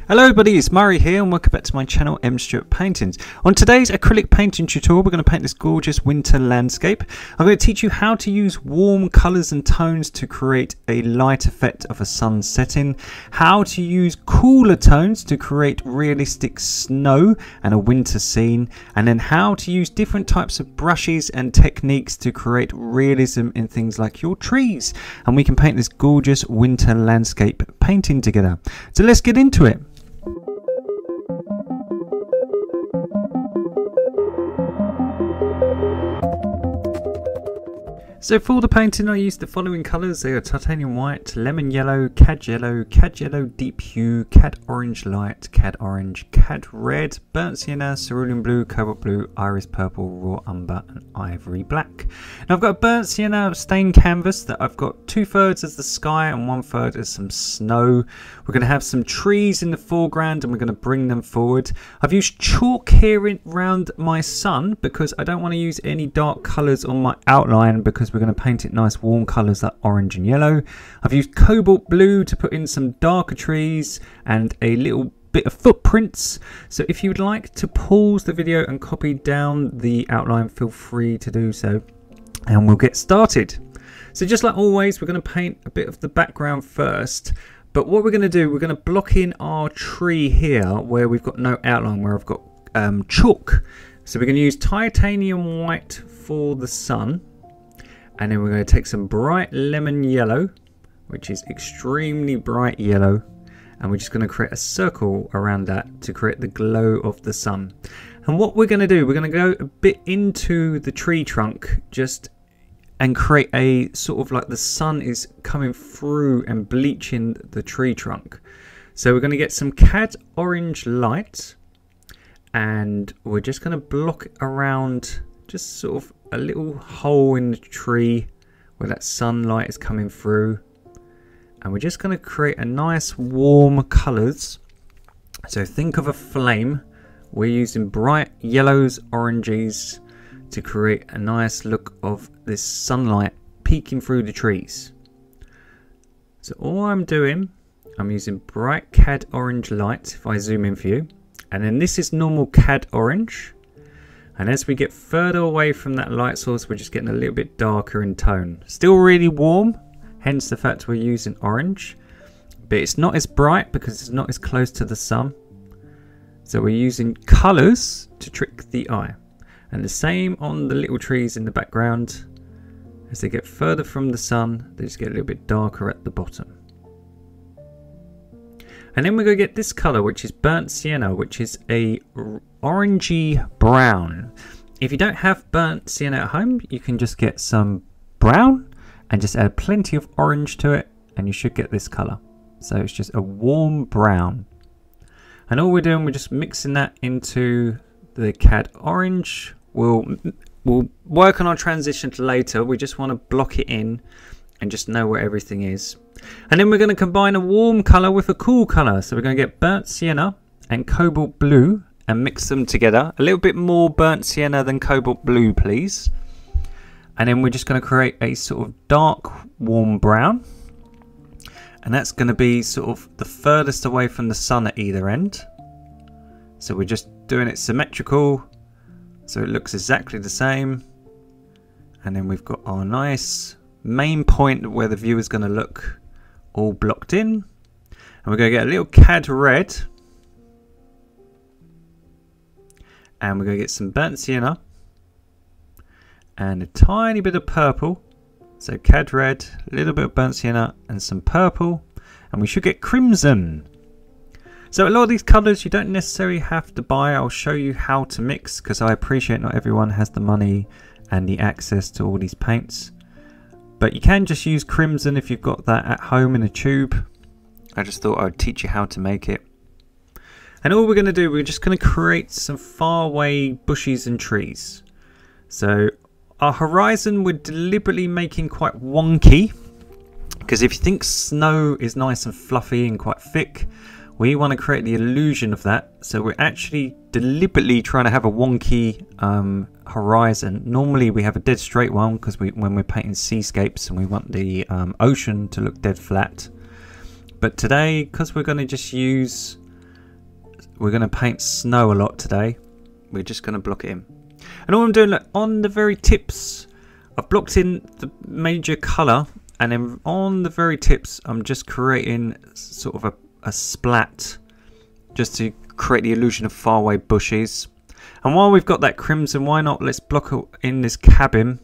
Hello everybody, it's Murray here and welcome back to my channel Stewart Paintings. On today's acrylic painting tutorial we're going to paint this gorgeous winter landscape. I'm going to teach you how to use warm colours and tones to create a light effect of a sun setting, how to use cooler tones to create realistic snow and a winter scene, and then how to use different types of brushes and techniques to create realism in things like your trees. And we can paint this gorgeous winter landscape painting together. So let's get into it. So for the painting I used the following colours. They are titanium white, lemon yellow, cad yellow deep hue, cad orange light, cad orange, cad red, burnt sienna, cerulean blue, cobalt blue, iris purple, raw umber and ivory black. Now I've got a burnt sienna stained canvas that I've got 2/3 as the sky and 1/3 as some snow. We're going to have some trees in the foreground and we're going to bring them forward. I've used chalk here around my sun because I don't want to use any dark colours on my outline because we're going to paint it nice warm colours like orange and yellow. I've used cobalt blue to put in some darker trees and a little bit of footprints. So if you would like to pause the video and copy down the outline, feel free to do so and we'll get started. So just like always we're going to paint a bit of the background first, but what we're going to do, we're going to block in our tree here where we've got no outline, where I've got chalk. So we're going to use titanium white for the sun. And then we're going to take some bright lemon yellow, which is extremely bright yellow, and we're just going to create a circle around that to create the glow of the sun. And what we're going to do, we're going to go a bit into the tree trunk and create a sort of like the sun is coming through and bleaching the tree trunk. So we're going to get some cad orange light and we're just going to block around just sort of a little hole in the tree where that sunlight is coming through, and we're just going to create a nice warm colours. So think of a flame. We're using bright yellows, oranges to create a nice look of this sunlight peeking through the trees. So all I'm doing, I'm using bright cad orange light if I zoom in for you, and then this is normal cad orange. And as we get further away from that light source, we're just getting a little bit darker in tone. Still really warm, hence the fact we're using orange. But it's not as bright because it's not as close to the sun. So we're using colours to trick the eye. And the same on the little trees in the background. As they get further from the sun, they just get a little bit darker at the bottom. And then we're going to get this colour, which is burnt sienna, which is a orangey brown. If you don't have burnt sienna at home, you can just get some brown and just add plenty of orange to it and you should get this colour. So it's just a warm brown. And all we're doing, we're just mixing that into the cad orange. We'll work on our transition to later. We just want to block it in and just know where everything is. And then we're going to combine a warm colour with a cool colour. So we're going to get burnt sienna and cobalt blue and mix them together. A little bit more burnt sienna than cobalt blue, please. And then we're just going to create a sort of dark warm brown. And that's going to be sort of the furthest away from the sun at either end. So we're just doing it symmetrical. So it looks exactly the same. And then we've got our nice main point where the viewer is going to look all blocked in. And we're going to get a little cad red. And we're going to get some burnt sienna. And a tiny bit of purple. So cad red, a little bit of burnt sienna and some purple. And we should get crimson. So a lot of these colours you don't necessarily have to buy. I'll show you how to mix because I appreciate not everyone has the money and the access to all these paints. But you can just use crimson if you've got that at home in a tube. I just thought I'd teach you how to make it. And all we're going to do, we're just going to create some faraway bushes and trees. So our horizon we're deliberately making quite wonky. Because if you think snow is nice and fluffy and quite thick, we want to create the illusion of that. So we're actually deliberately trying to have a wonky horizon. Normally we have a dead straight one because when we're painting seascapes and we want the ocean to look dead flat. But today, because we're going to paint snow a lot today, we're just going to block it in. And all I'm doing, look, on the very tips, I've blocked in the major colour, and then on the very tips I'm just creating sort of a splat just to create the illusion of faraway bushes. And while we've got that crimson, why not let's block in this cabin.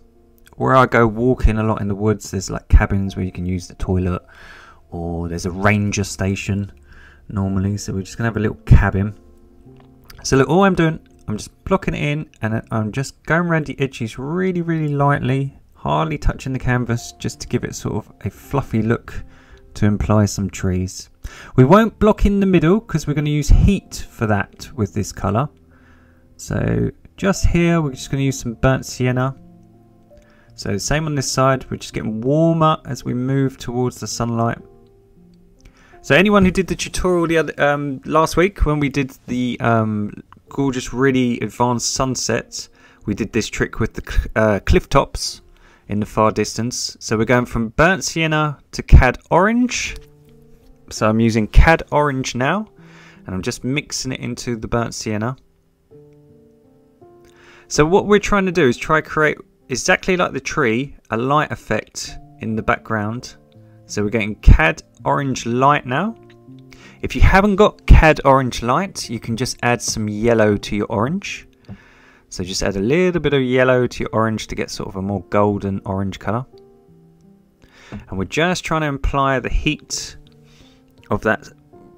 Where I go walking a lot in the woods, there's like cabins where you can use the toilet, or there's a ranger station normally, so we're just gonna have a little cabin. So look, all I'm doing, I'm just blocking it in, and I'm just going around the edges really, really lightly, hardly touching the canvas, just to give it sort of a fluffy look to imply some trees. We won't block in the middle because we're going to use heat for that with this colour. So just here we're just going to use some burnt sienna. So same on this side, we're just getting warmer as we move towards the sunlight. So anyone who did the tutorial the other last week when we did the gorgeous, really advanced sunset, we did this trick with the cliff tops in the far distance. So we're going from burnt sienna to cad orange. So I'm using cad orange now, and I'm just mixing it into the burnt sienna. So what we're trying to do is try create exactly like the tree, a light effect in the background. So we're getting cad orange light now. If you haven't got cad orange light, you can just add some yellow to your orange. So just add a little bit of yellow to your orange to get sort of a more golden orange colour. And we're just trying to imply the heat of that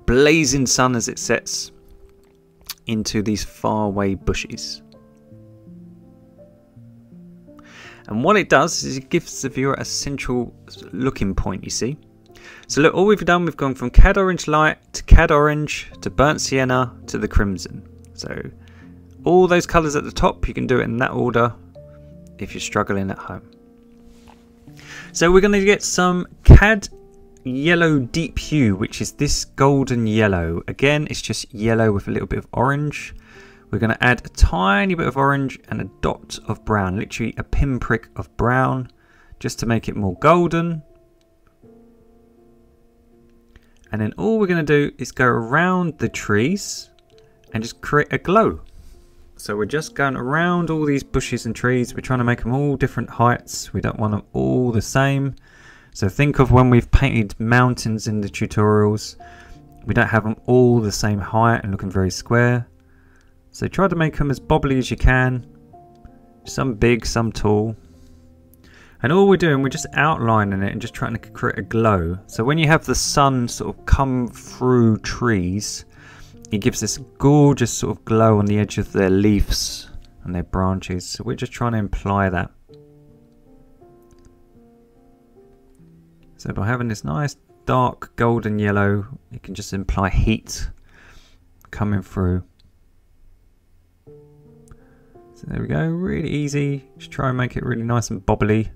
blazing sun as it sets into these faraway bushes. And what it does is it gives the viewer a central looking point, you see. So look, all we've done, we've gone from cad orange light to cad orange to burnt sienna to the crimson. So all those colours at the top, you can do it in that order if you're struggling at home. So we're going to get some cad yellow deep hue, which is this golden yellow. Again, it's just yellow with a little bit of orange. We're going to add a tiny bit of orange and a dot of brown, literally a pinprick of brown, just to make it more golden. And then all we're going to do is go around the trees and just create a glow. So we're just going around all these bushes and trees. We're trying to make them all different heights. We don't want them all the same. So think of when we've painted mountains in the tutorials. We don't have them all the same height and looking very square. So try to make them as bobbly as you can. Some big, some tall. And all we're doing, we're just outlining it and just trying to create a glow. So when you have the sun sort of come through trees, it gives this gorgeous sort of glow on the edge of their leaves and their branches. So we're just trying to imply that. So by having this nice dark golden yellow, you can just imply heat coming through. So there we go, really easy. Just try and make it really nice and bobbly.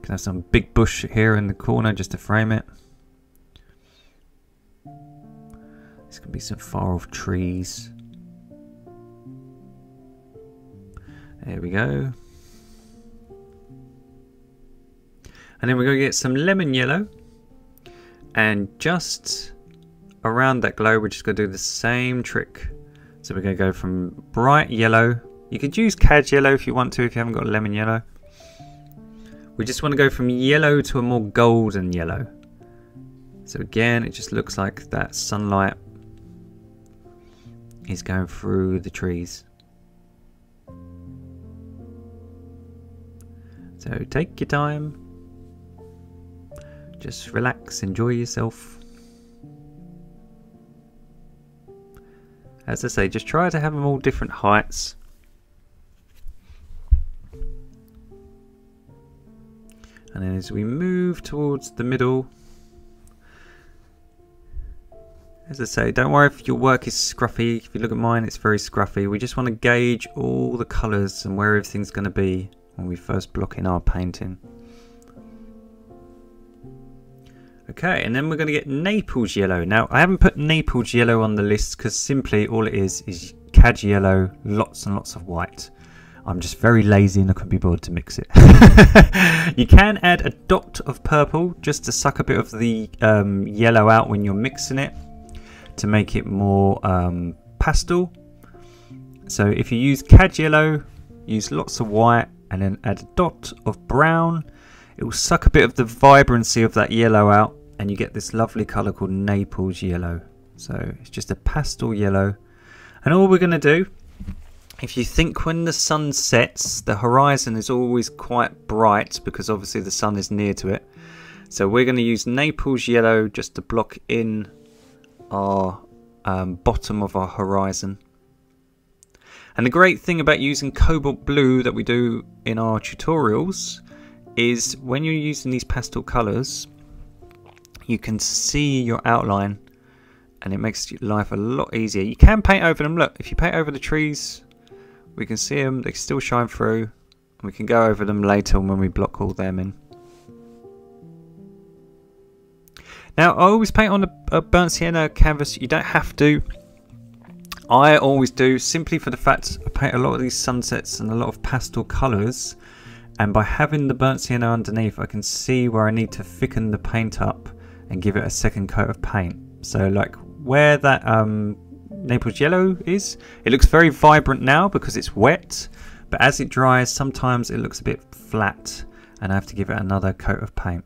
Can have some big bush here in the corner just to frame it. This could be some far off trees. There we go. And then we're going to get some lemon yellow. And just around that glow, we're just going to do the same trick. So we're going to go from bright yellow. You could use cad yellow if you want to, if you haven't got lemon yellow. We just want to go from yellow to a more golden yellow. So again, it just looks like that sunlight is going through the trees. So take your time. Just relax, enjoy yourself. As I say, just try to have them all different heights. And then as we move towards the middle, as I say, don't worry if your work is scruffy. If you look at mine, it's very scruffy. We just want to gauge all the colours and where everything's going to be when we first block in our painting. Okay, and then we're going to get Naples Yellow. Now, I haven't put Naples Yellow on the list because simply all it is cad yellow, lots and lots of white. I'm just very lazy and I couldn't be bothered to mix it. You can add a dot of purple just to suck a bit of the yellow out when you're mixing it, to make it more pastel. So if you use cad yellow, use lots of white and then add a dot of brown. It will suck a bit of the vibrancy of that yellow out, and you get this lovely colour called Naples Yellow. So it's just a pastel yellow. And all we're going to do, if you think when the sun sets, the horizon is always quite bright because obviously the sun is near to it. So we're going to use Naples Yellow just to block in our bottom of our horizon. And the great thing about using cobalt blue that we do in our tutorials is when you're using these pastel colours, you can see your outline and it makes life a lot easier. You can paint over them. Look, if you paint over the trees, we can see them, they still shine through. We can go over them later when we block all them in. Now, I always paint on a burnt sienna canvas. You don't have to. I always do, simply for the fact I paint a lot of these sunsets and a lot of pastel colours. And by having the burnt sienna underneath, I can see where I need to thicken the paint up and give it a second coat of paint. So like where that Naples Yellow is, it looks very vibrant now because it's wet, but as it dries sometimes it looks a bit flat and I have to give it another coat of paint.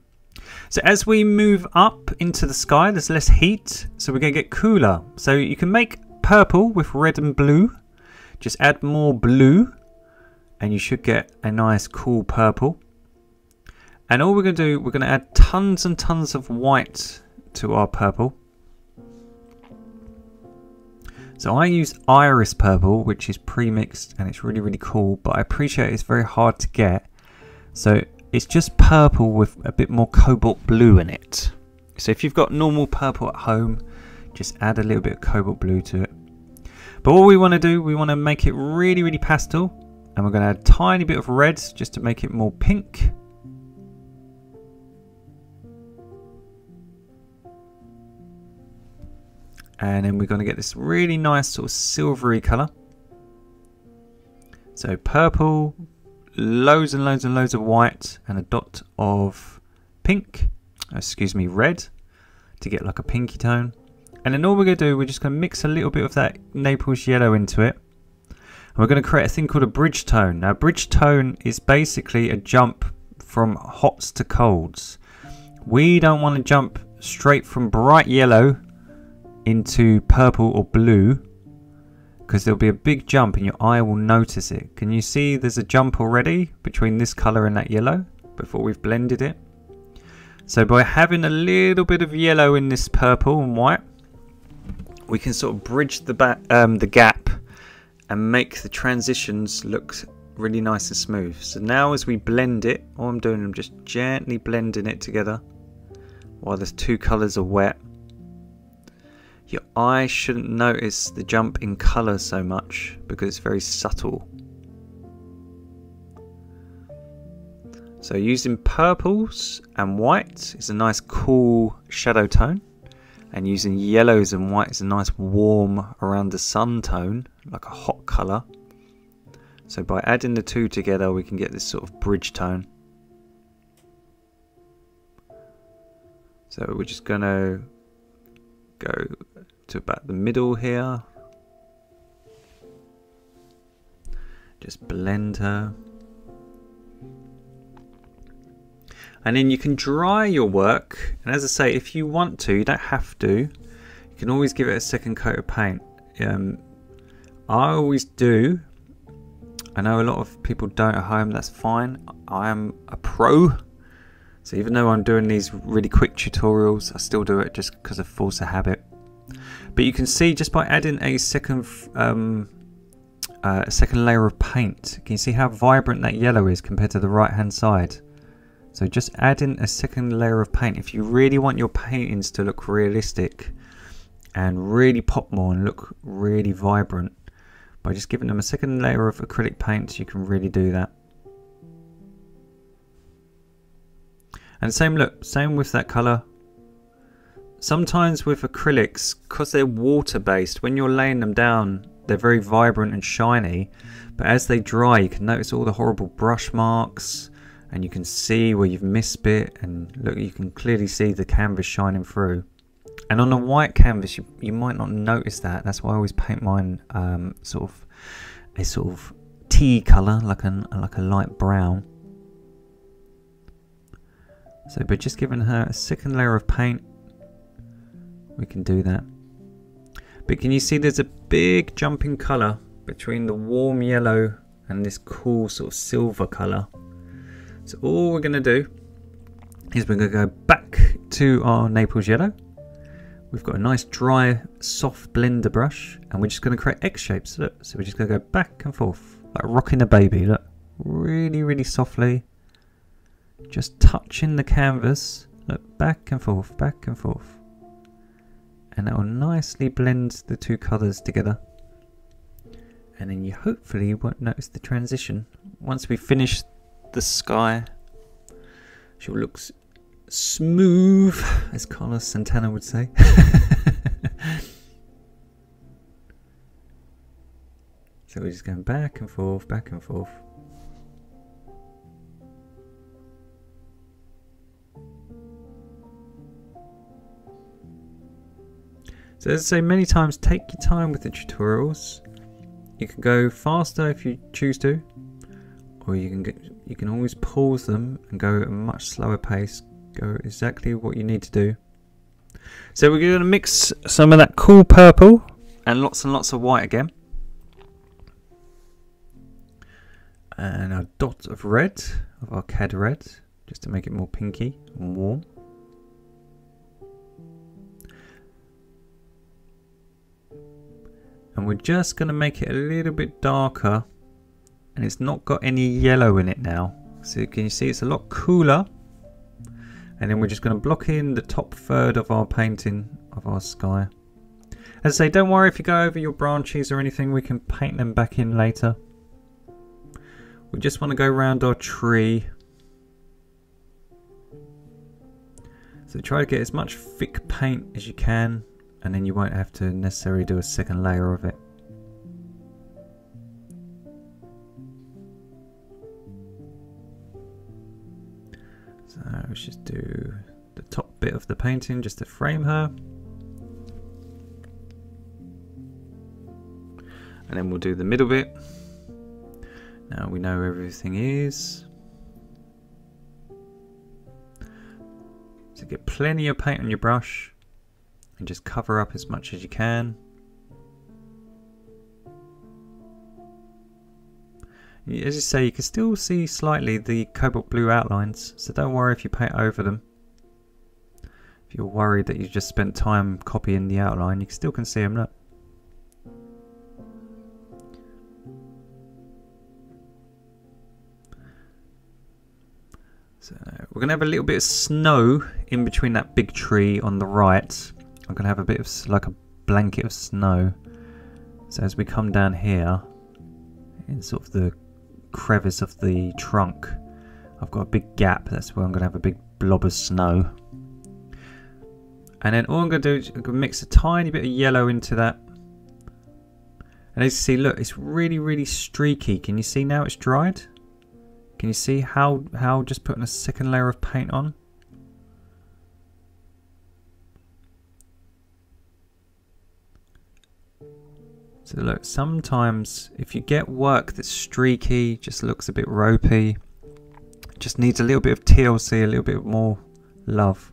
So as we move up into the sky, there's less heat, so we're going to get cooler. So you can make purple with red and blue, just add more blue and you should get a nice cool purple. And all we're going to do, we're going to add tons and tons of white to our purple. So I use iris purple, which is pre-mixed and it's really, really cool, but I appreciate it's very hard to get. So it's just purple with a bit more cobalt blue in it. So if you've got normal purple at home, just add a little bit of cobalt blue to it. But what we want to do, we want to make it really, really pastel, and we're going to add a tiny bit of red just to make it more pink. And then we're going to get this really nice sort of silvery colour. So purple, loads and loads and loads of white, and a dot of pink, excuse me, red, to get like a pinky tone. And then all we're going to do, we're just going to mix a little bit of that Naples Yellow into it. And we're going to create a thing called a bridge tone. Now, bridge tone is basically a jump from hots to colds. We don't want to jump straight from bright yellow into purple or blue, because there'll be a big jump and your eye will notice it. Can you see there's a jump already between this colour and that yellow before we've blended it? So by having a little bit of yellow in this purple and white, we can sort of bridge the gap and make the transitions look really nice and smooth. So now as we blend it, all I'm doing, I'm just gently blending it together while the two colours are wet. Your eye shouldn't notice the jump in colour so much because it's very subtle. So using purples and white is a nice cool shadow tone, and using yellows and whites is a nice warm around the sun tone, like a hot colour. So by adding the two together we can get this sort of bridge tone. So we're just going to go to about the middle here. Just blend her. And then you can dry your work. And as I say, if you want to, you don't have to. You can always give it a second coat of paint. I always do. I know a lot of people don't at home, that's fine. I am a pro. So even though I'm doing these really quick tutorials, I still do it just because of force of habit. But you can see just by adding a second layer of paint, can you see how vibrant that yellow is compared to the right hand side? So just adding a second layer of paint, if you really want your paintings to look realistic and really pop more and look really vibrant, by just giving them a second layer of acrylic paint, you can really do that. And same with that colour. Sometimes with acrylics, because they're water based, when you're laying them down they're very vibrant and shiny, but as they dry you can notice all the horrible brush marks, and you can see where you've missed bit, and look, you can clearly see the canvas shining through. And on a white canvas you might not notice that. That's why I always paint mine sort of tea colour, like a light brown. So by just giving her a second layer of paint, we can do that. But can you see there's a big jump in colour between the warm yellow and this cool sort of silver colour? So all we're going to do is we're going to go back to our Naples Yellow. We've got a nice dry soft blender brush, and we're just going to create X shapes. Look, so we're just going to go back and forth like rocking a baby. Look, really, really softly, just touching the canvas. Look, back and forth, and that will nicely blend the two colours together. And then you hopefully won't notice the transition. Once we finish the sky, she looks smooth, as Carlos Santana would say. So we're just going back and forth, back and forth. So as I say many times, take your time with the tutorials. You can go faster if you choose to, or you can always pause them and go at a much slower pace. Go exactly what you need to do. So we're going to mix some of that cool purple and lots of white again, and a dot of red, of our CAD red, just to make it more pinky and warm. And we're just going to make it a little bit darker, and it's not got any yellow in it now. So can you see it's a lot cooler? And then we're just going to block in the top third of our painting of our sky. As I say, don't worry if you go over your branches or anything, we can paint them back in later. We just want to go around our tree. So try to get as much thick paint as you can, and then you won't have to necessarily do a second layer of it. So let's just do the top bit of the painting just to frame her. And then we'll do the middle bit. Now we know where everything is. So get plenty of paint on your brush and just cover up as much as you can. As you say, you can still see slightly the cobalt blue outlines, so don't worry if you paint over them. If you're worried that you just spent time copying the outline, you still can see them. Look. So we're going to have a little bit of snow in between that big tree on the right. I'm going to have a bit of like a blanket of snow. So as we come down here, in sort of the crevice of the trunk, I've got a big gap. That's where I'm going to have a big blob of snow. And then all I'm going to do is I'm going to mix a tiny bit of yellow into that. And as you see, look, it's really, really streaky. Can you see now it's dried? Can you see how just putting a second layer of paint on? So look, sometimes if you get work that's streaky, just looks a bit ropey, just needs a little bit of TLC, a little bit more love.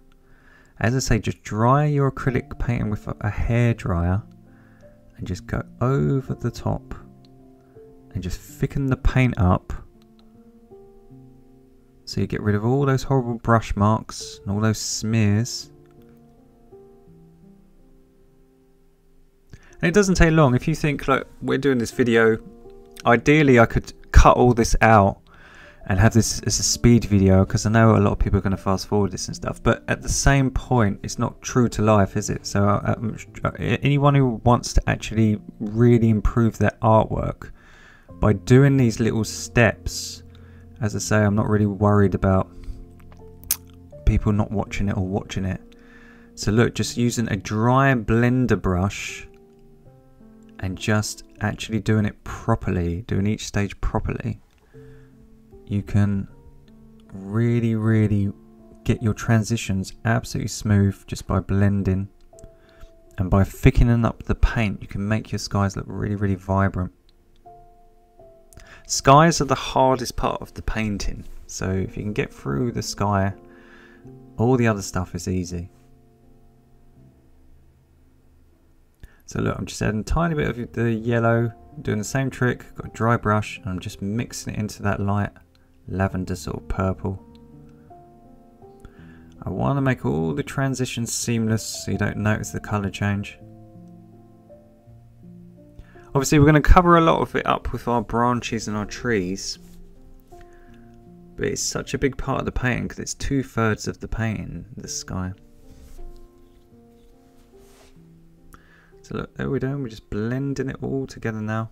As I say, just dry your acrylic painting with a hairdryer and just go over the top and just thicken the paint up so you get rid of all those horrible brush marks and all those smears. And it doesn't take long. If you think, like, we're doing this video, ideally I could cut all this out and have this as a speed video, because I know a lot of people are going to fast forward this and stuff, but at the same point it's not true to life, is it? So anyone who wants to actually really improve their artwork by doing these little steps, as I say, I'm not really worried about people not watching it or watching it. So look, just using a dry blender brush and just actually doing it properly, doing each stage properly, you can really get your transitions absolutely smooth just by blending. And by thickening up the paint, you can make your skies look really vibrant. Skies are the hardest part of the painting, so if you can get through the sky, all the other stuff is easy. So look, I'm just adding a tiny bit of the yellow, doing the same trick, got a dry brush, and I'm just mixing it into that light lavender sort of purple. I want to make all the transitions seamless so you don't notice the colour change. Obviously we're going to cover a lot of it up with our branches and our trees, but it's such a big part of the painting because it's 2/3 of the painting, the sky. So look, there we're doing, we're just blending it all together now.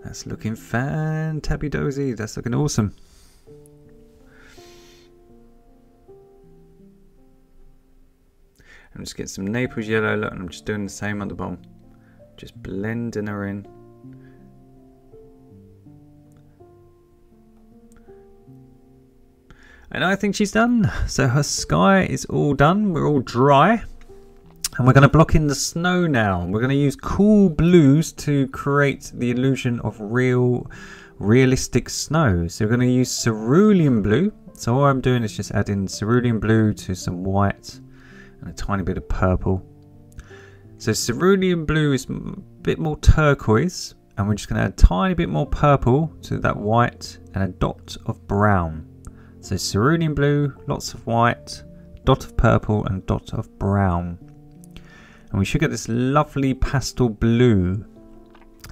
That's looking fantabby-dozy, that's looking awesome. I'm just getting some Naples Yellow, look, and I'm just doing the same at the bottom. Just blending her in. And I think she's done. So her sky is all done, we're all dry. And we're going to block in the snow now. We're going to use cool blues to create the illusion of realistic snow. So we're going to use cerulean blue. So all I'm doing is just adding cerulean blue to some white and a tiny bit of purple. So cerulean blue is a bit more turquoise, and we're just going to add a tiny bit more purple to that white and a dot of brown. So cerulean blue, lots of white, dot of purple and dot of brown. And we should get this lovely pastel blue.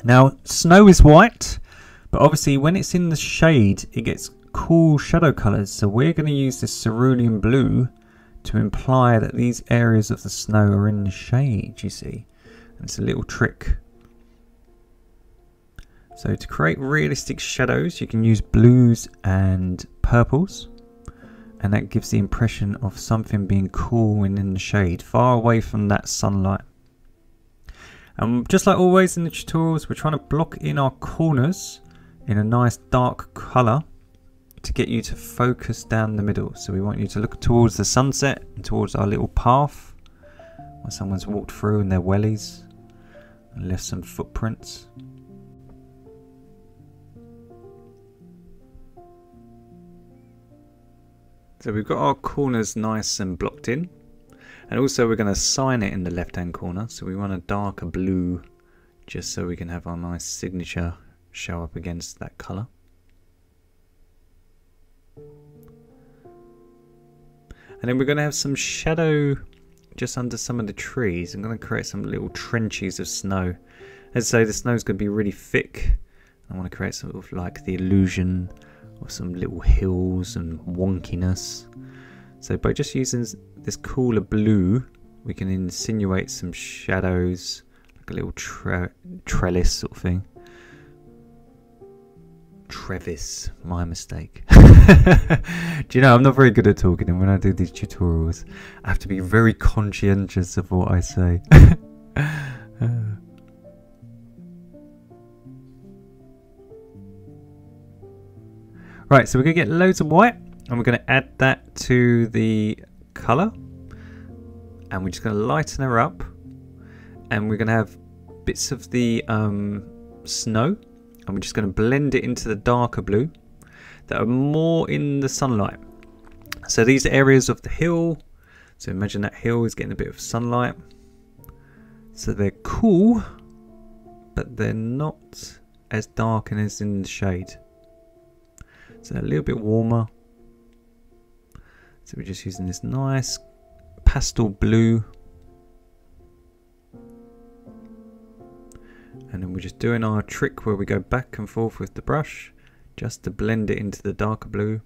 Now, snow is white, but obviously when it's in the shade, it gets cool shadow colours. So we're going to use this cerulean blue to imply that these areas of the snow are in the shade, you see. And it's a little trick. So to create realistic shadows, you can use blues and purples. And that gives the impression of something being cool and in the shade, far away from that sunlight. And just like always in the tutorials, we're trying to block in our corners in a nice dark colour to get you to focus down the middle. So we want you to look towards the sunset and towards our little path where someone's walked through in their wellies and left some footprints. So we've got our corners nice and blocked in, and also we're going to sign it in the left hand corner, so we want a darker blue just so we can have our nice signature show up against that colour. And then we're going to have some shadow just under some of the trees. I'm going to create some little trenches of snow. As I say, the snow is going to be really thick. I want to create sort of like the illusion of some little hills and wonkiness. So by just using this cooler blue, we can insinuate some shadows, like a little trellis sort of thing. Trevis, my mistake. Do you know, I'm not very good at talking, and when I do these tutorials, I have to be very conscientious of what I say. Right, so we're going to get loads of white, and we're going to add that to the colour, and we're just going to lighten her up, and we're going to have bits of the snow, and we're just going to blend it into the darker blue that are more in the sunlight. So these are areas of the hill, so imagine that hill is getting a bit of sunlight, so they're cool, but they're not as dark and as in the shade. So a little bit warmer. So we're just using this nice pastel blue. And then we're just doing our trick where we go back and forth with the brush just to blend it into the darker blue.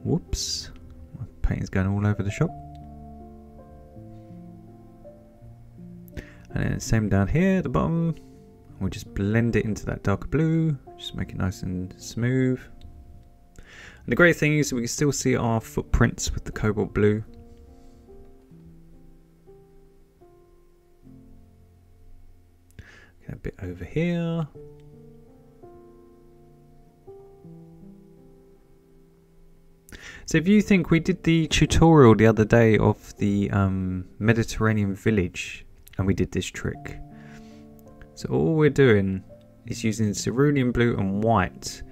Whoops, my paint is going all over the shop. And then same down here at the bottom. We'll just blend it into that darker blue, just make it nice and smooth. And the great thing is we can still see our footprints with the cobalt blue. Okay, a bit over here. So if you think, we did the tutorial the other day of the Mediterranean village and we did this trick. So all we're doing is using cerulean blue and white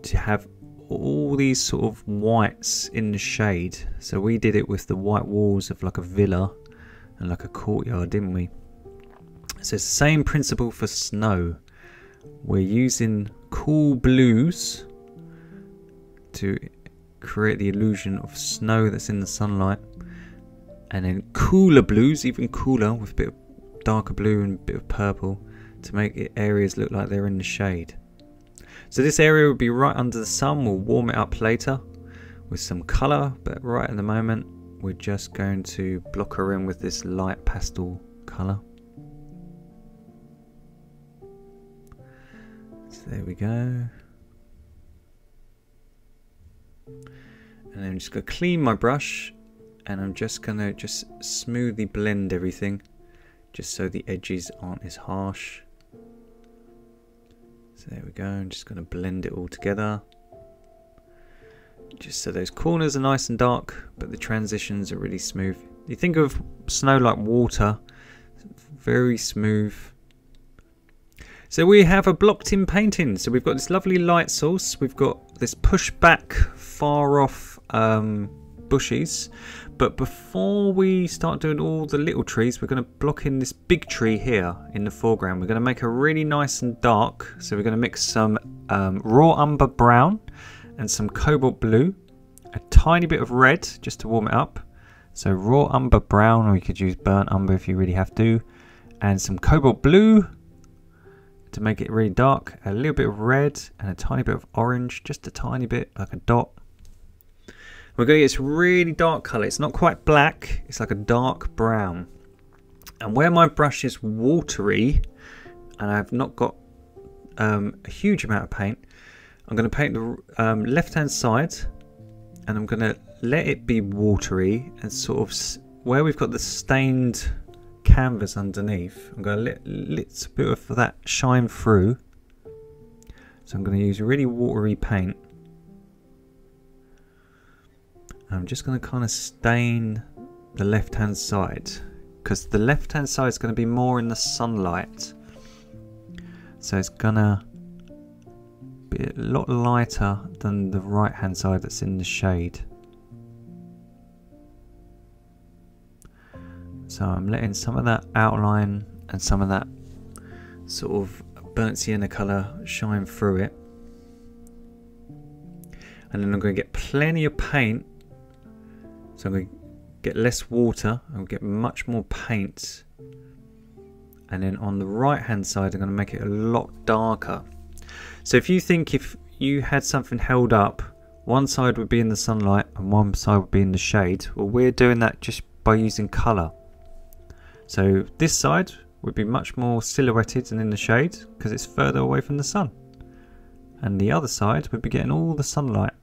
to have all these sort of whites in the shade. So we did it with the white walls of like a villa and like a courtyard, didn't we? So it's the same principle for snow. We're using cool blues to create the illusion of snow that's in the sunlight, and then cooler blues, even cooler, with a bit of darker blue and a bit of purple to make areas look like they're in the shade. So this area will be right under the sun. We'll warm it up later with some colour, but right at the moment we're just going to block her in with this light pastel colour. So there we go. And I'm just going to clean my brush, and I'm just going to smoothly blend everything, just so the edges aren't as harsh. So there we go, I'm just going to blend it all together, just so those corners are nice and dark, but the transitions are really smooth. You think of snow like water, very smooth. So we have a blocked in painting. So we've got this lovely light source, we've got this push back far off bushes, but before we start doing all the little trees, we're going to block in this big tree here in the foreground. We're going to make her really nice and dark. So we're going to mix some raw umber brown and some cobalt blue, a tiny bit of red just to warm it up. So raw umber brown, or you could use burnt umber if you really have to, and some cobalt blue to make it really dark, a little bit of red and a tiny bit of orange, just a tiny bit, like a dot. We're going to get this really dark colour. It's not quite black, it's like a dark brown. And where my brush is watery and I've not got a huge amount of paint, I'm going to paint the left hand side, and I'm going to let it be watery, and sort of where we've got the stained canvas underneath, I'm going to let a little bit of that shine through. So I'm going to use a really watery paint. I'm just going to kind of stain the left hand side, because the left hand side is going to be more in the sunlight, so it's going to be a lot lighter than the right hand side that's in the shade. So I'm letting some of that outline and some of that sort of burnt sienna colour shine through it, and then I'm going to get plenty of paint. So I'm going to get less water, I'll get much more paint, and then on the right hand side I'm going to make it a lot darker. So if you think, if you had something held up, one side would be in the sunlight and one side would be in the shade. Well, we're doing that just by using colour. So this side would be much more silhouetted and in the shade because it's further away from the sun, and the other side would be getting all the sunlight.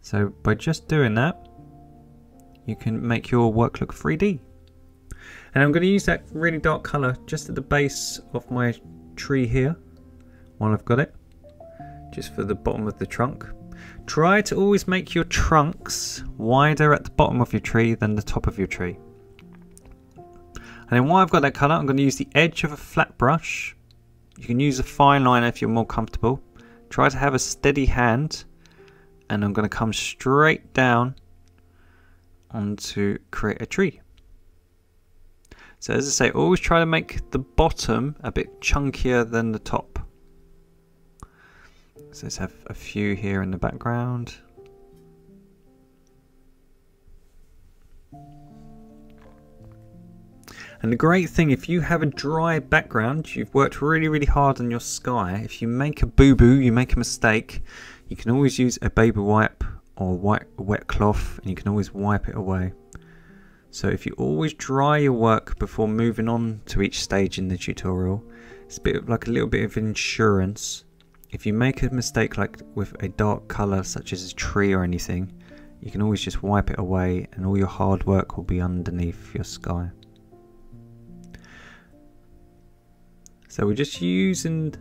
So by just doing that, you can make your work look 3D. And I'm going to use that really dark colour just at the base of my tree here, while I've got it, just for the bottom of the trunk. Try to always make your trunks wider at the bottom of your tree than the top of your tree. And then while I've got that colour, I'm going to use the edge of a flat brush. You can use a fine liner if you're more comfortable. Try to have a steady hand, and I'm going to come straight down onto create a tree. So as I say, always try to make the bottom a bit chunkier than the top. So let's have a few here in the background. And the great thing, if you have a dry background, you've worked really hard on your sky, if you make a boo-boo, you make a mistake, you can always use a baby wipe or wet cloth, and you can always wipe it away. So if you always dry your work before moving on to each stage in the tutorial, it's a bit of like a little bit of insurance. If you make a mistake like with a dark colour such as a tree or anything, you can always just wipe it away and all your hard work will be underneath your sky. So we're just using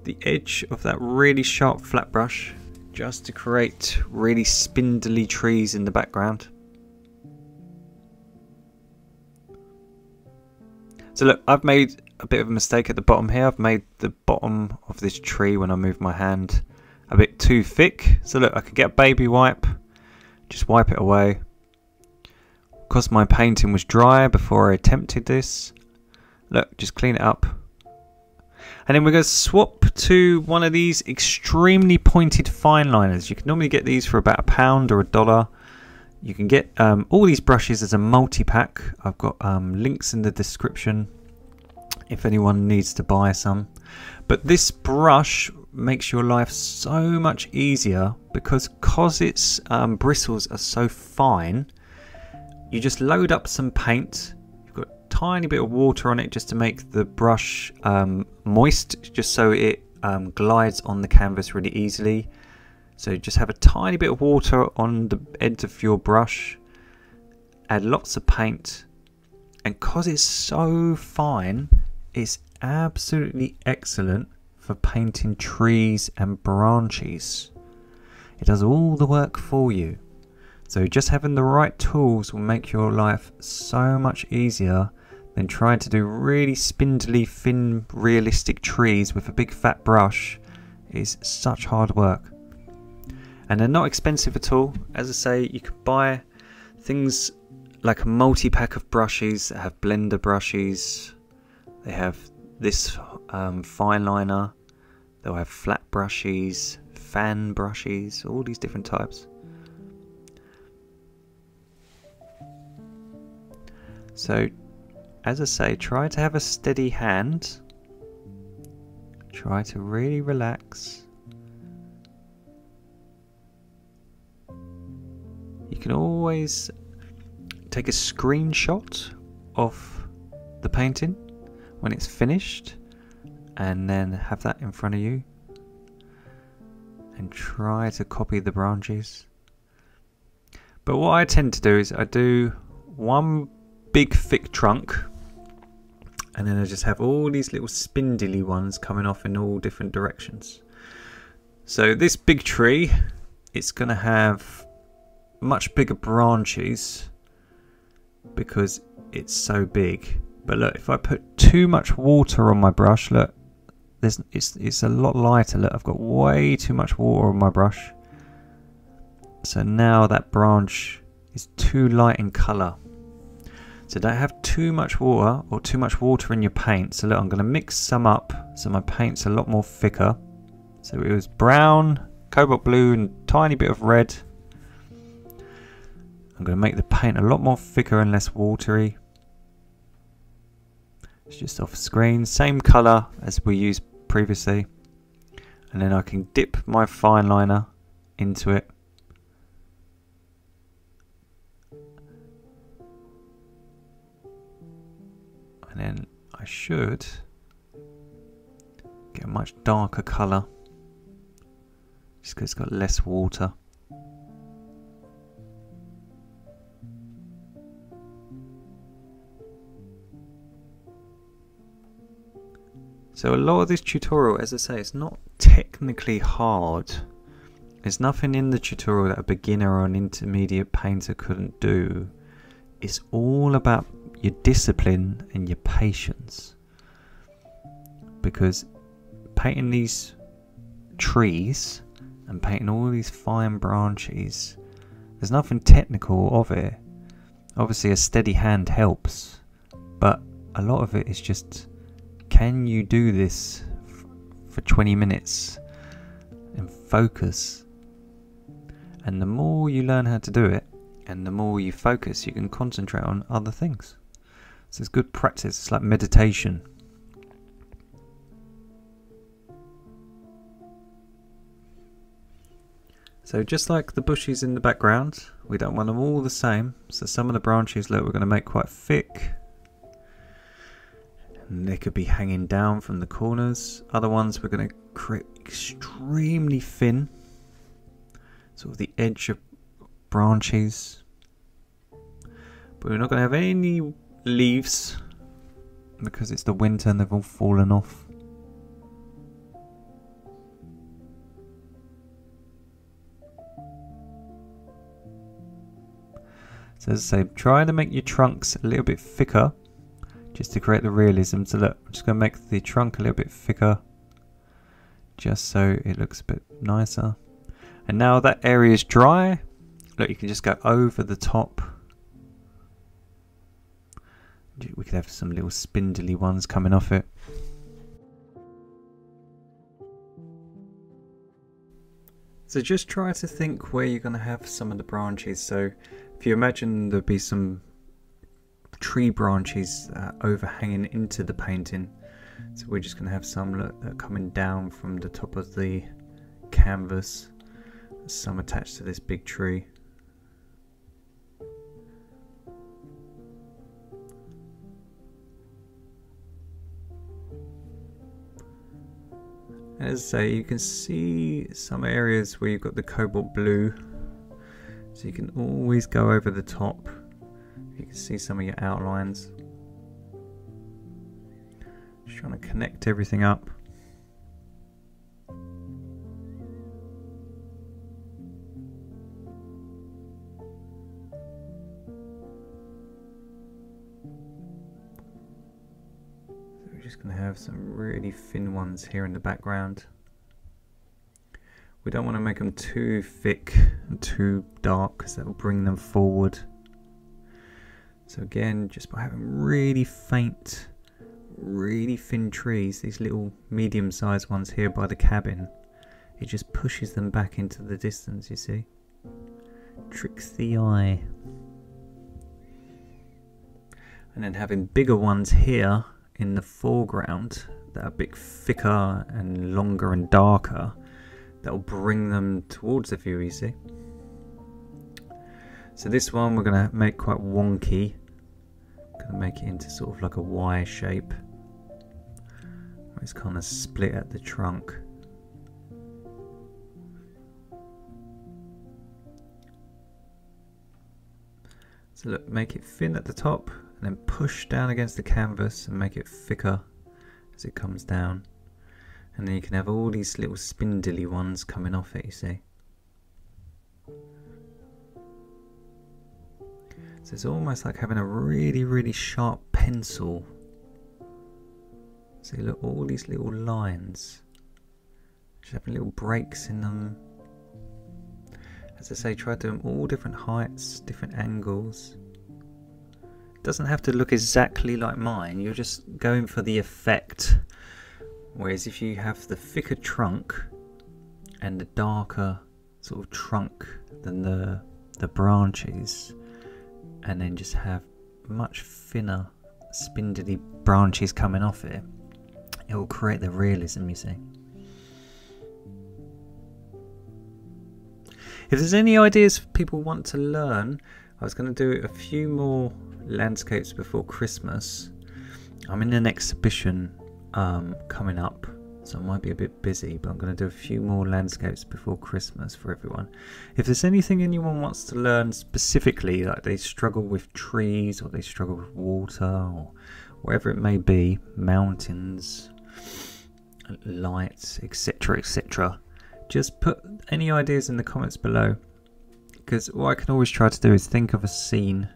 the edge of that really sharp flat brush just to create really spindly trees in the background. So look, I've made a bit of a mistake at the bottom here. I've made the bottom of this tree when I move my hand a bit too thick. So look, I could get a baby wipe, just wipe it away. Because my painting was dry before I attempted this, look, just clean it up. And then we're going to swap to one of these extremely pointed fine liners. You can normally get these for about £1 or $1. You can get all these brushes as a multi-pack. I've got links in the description if anyone needs to buy some. But this brush makes your life so much easier because its bristles are so fine. You just load up some paint. You've got a tiny bit of water on it just to make the brush moist, just so it glides on the canvas really easily. So just have a tiny bit of water on the end of your brush, add lots of paint, and because it's so fine, it's absolutely excellent for painting trees and branches. It does all the work for you. So just having the right tools will make your life so much easier than trying to do really spindly, thin, realistic trees with a big fat brush. It's such hard work. And they're not expensive at all. As I say, you can buy things like a multi-pack of brushes that have blender brushes. They have this fine liner. They'll have flat brushes, fan brushes, all these different types. So, as I say, try to have a steady hand. Try to really relax. You can always take a screenshot of the painting when it's finished and then have that in front of you and try to copy the branches. But what I tend to do is I do one big thick trunk and then I just have all these little spindly ones coming off in all different directions. So this big tree, it's going to have much bigger branches because it's so big. But look, if I put too much water on my brush, look, it's a lot lighter. Look, I've got way too much water on my brush. So now that branch is too light in colour. So don't have too much water or too much water in your paint. So look, I'm going to mix some up so my paint's a lot more thicker. So it was brown, cobalt blue and tiny bit of red. I'm going to make the paint a lot more thicker and less watery. It's just off screen, same colour as we used previously. And then I can dip my fine liner into it. And then I should get a much darker colour just because it's got less water. So a lot of this tutorial, as I say, it's not technically hard. There's nothing in the tutorial that a beginner or an intermediate painter couldn't do. It's all about your discipline and your patience. Because painting these trees and painting all these fine branches, there's nothing technical of it. Obviously a steady hand helps, but a lot of it is just, can you do this for 20 minutes and focus? And the more you learn how to do it and the more you focus, you can concentrate on other things. So it's good practice. It's like meditation. So So just like the bushes in the background, we don't want them all the same. So some of the branches, look, we're going to make quite thick. And they could be hanging down from the corners. Other ones we're going to create extremely thin. Sort of the edge of branches. But we're not going to have any leaves because it's the winter and they've all fallen off. So as I say, try to make your trunks a little bit thicker just to create the realism. So look, I'm just going to make the trunk a little bit thicker just so it looks a bit nicer. And now that area is dry, look, you can just go over the top. We could have some little spindly ones coming off it. So just try to think where you're going to have some of the branches. So if you imagine there'd be some tree branches overhanging into the painting. So we're just going to have some that are coming down from the top of the canvas. Some attached to this big tree. And as I say, you can see some areas where you've got the cobalt blue. So you can always go over the top. You can see some of your outlines. Just trying to connect everything up. So we're just going to have some really thin ones here in the background. We don't want to make them too thick and too dark because that will bring them forward. So again, just by having really faint, really thin trees, these little medium-sized ones here by the cabin, it just pushes them back into the distance, you see. Tricks the eye. And then having bigger ones here in the foreground that are a bit thicker and longer and darker, that'll bring them towards the view, you see. So this one we're going to make quite wonky. Going to make it into sort of like a Y shape. Where it's kind of split at the trunk. So look, make it thin at the top and then push down against the canvas and make it thicker as it comes down. And then you can have all these little spindly ones coming off it, you see. So it's almost like having a really, really sharp pencil. So look, all these little lines. Just having little breaks in them. As I say, try to do them all different heights, different angles. It doesn't have to look exactly like mine, you're just going for the effect. Whereas if you have the thicker trunk and the darker sort of trunk than the branches, and then just have much thinner spindly branches coming off it, it will create the realism, you see. If there's any ideas people want to learn, I was going to do a few more landscapes before Christmas. I'm in an exhibition coming up, so I might be a bit busy, but I'm going to do a few more landscapes before Christmas for everyone. If there's anything anyone wants to learn specifically, like they struggle with trees or they struggle with water or whatever it may be, mountains, lights, etc, etc, just put any ideas in the comments below, because what I can always try to do is think of a scene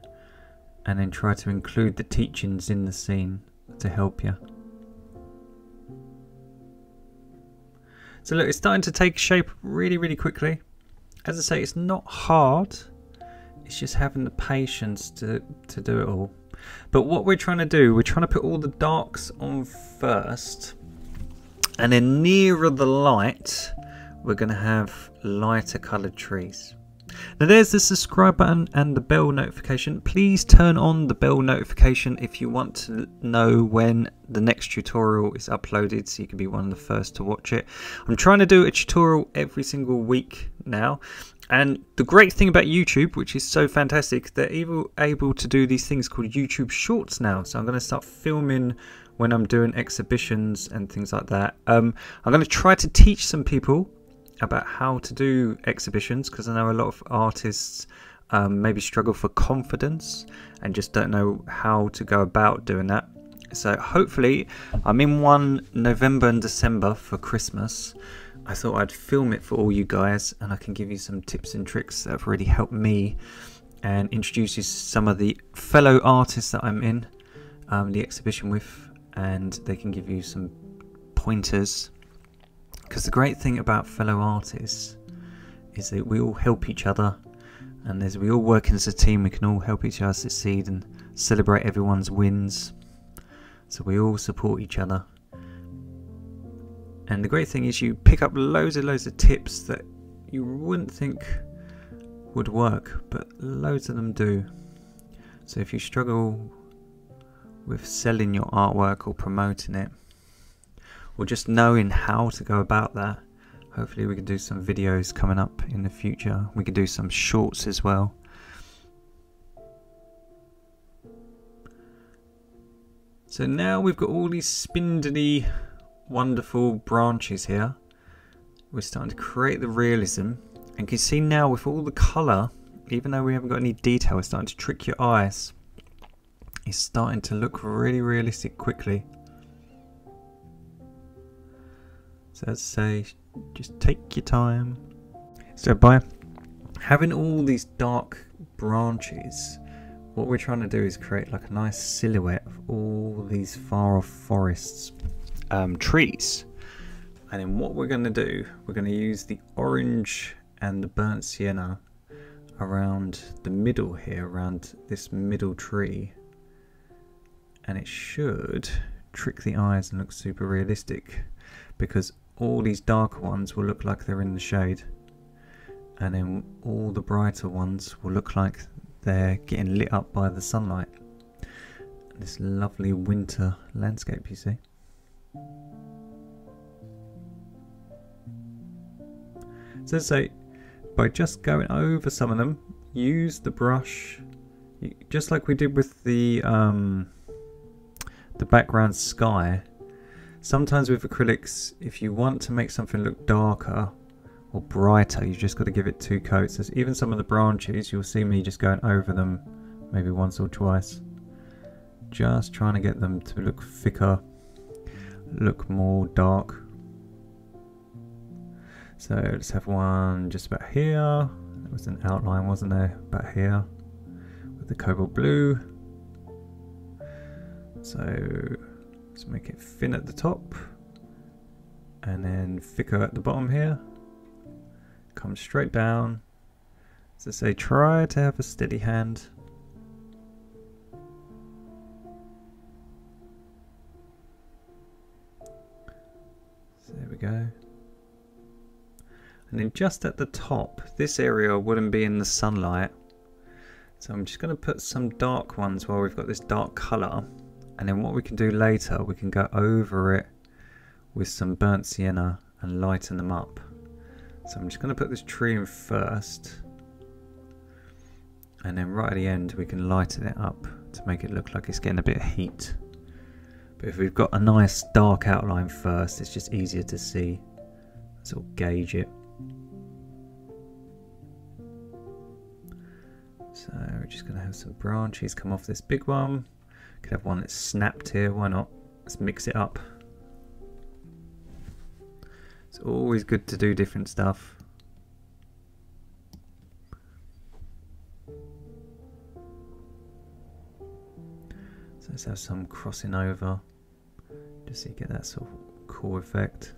and then try to include the teachings in the scene to help you. So look, it's starting to take shape really, really quickly. As I say, it's not hard. It's just having the patience to do it all. But what we're trying to do, we're trying to put all the darks on first. And then nearer the light, we're going to have lighter coloured trees. Now there's the subscribe button and the bell notification. Please turn on the bell notification if you want to know when the next tutorial is uploaded, so you can be one of the first to watch it. I'm trying to do a tutorial every single week now. And the great thing about YouTube, which is so fantastic, they're even able to do these things called YouTube Shorts now. So I'm going to start filming when I'm doing exhibitions and things like that. I'm going to try to teach some people about how to do exhibitions, because I know a lot of artists maybe struggle for confidence and just don't know how to go about doing that. So hopefully, I'm in one November and December for Christmas. I thought I'd film it for all you guys, and I can give you some tips and tricks that have really helped me, and introduce you to some of the fellow artists that I'm in the exhibition with, and they can give you some pointers. Because the great thing about fellow artists is that we all help each other, and as we all work as a team, we can all help each other succeed and celebrate everyone's wins. So we all support each other. And the great thing is you pick up loads of tips that you wouldn't think would work, but loads of them do. So if you struggle with selling your artwork or promoting it, or just knowing how to go about that, hopefully we can do some videos coming up in the future. We can do some shorts as well. So now we've got all these spindly, wonderful branches here. We're starting to create the realism, and you can see now with all the colour, even though we haven't got any detail, it's starting to trick your eyes. It's starting to look really realistic quickly. So as I say, just take your time. So by having all these dark branches, what we're trying to do is create like a nice silhouette of all these far off forests, trees. And then what we're going to do, we're going to use the orange and the burnt sienna around the middle here, around this middle tree, and it should trick the eyes and look super realistic, because all these darker ones will look like they're in the shade, and then all the brighter ones will look like they're getting lit up by the sunlight. This lovely winter landscape, you see. So by just going over some of them, use the brush, just like we did with the background sky. Sometimes with acrylics, if you want to make something look darker or brighter, you just got to give it 2 coats. So even some of the branches, you'll see me just going over them maybe once or twice, just trying to get them to look thicker, look more dark. So let's have one just about here. There was an outline, wasn't there, about here with the cobalt blue. So let's make it thin at the top and then thicker at the bottom here. Come straight down. As I say, try to have a steady hand. So there we go. And then just at the top, this area wouldn't be in the sunlight. So I'm just going to put some dark ones while we've got this dark colour. And then what we can do later, we can go over it with some burnt sienna and lighten them up. So I'm just going to put this tree in first. And then right at the end, we can lighten it up to make it look like it's getting a bit of heat. But if we've got a nice dark outline first, it's just easier to see, sort of gauge it. So we're just going to have some branches come off this big one. Could have one that's snapped here, why not? Let's mix it up. It's always good to do different stuff. So let's have some crossing over, just so you get that sort of cool effect.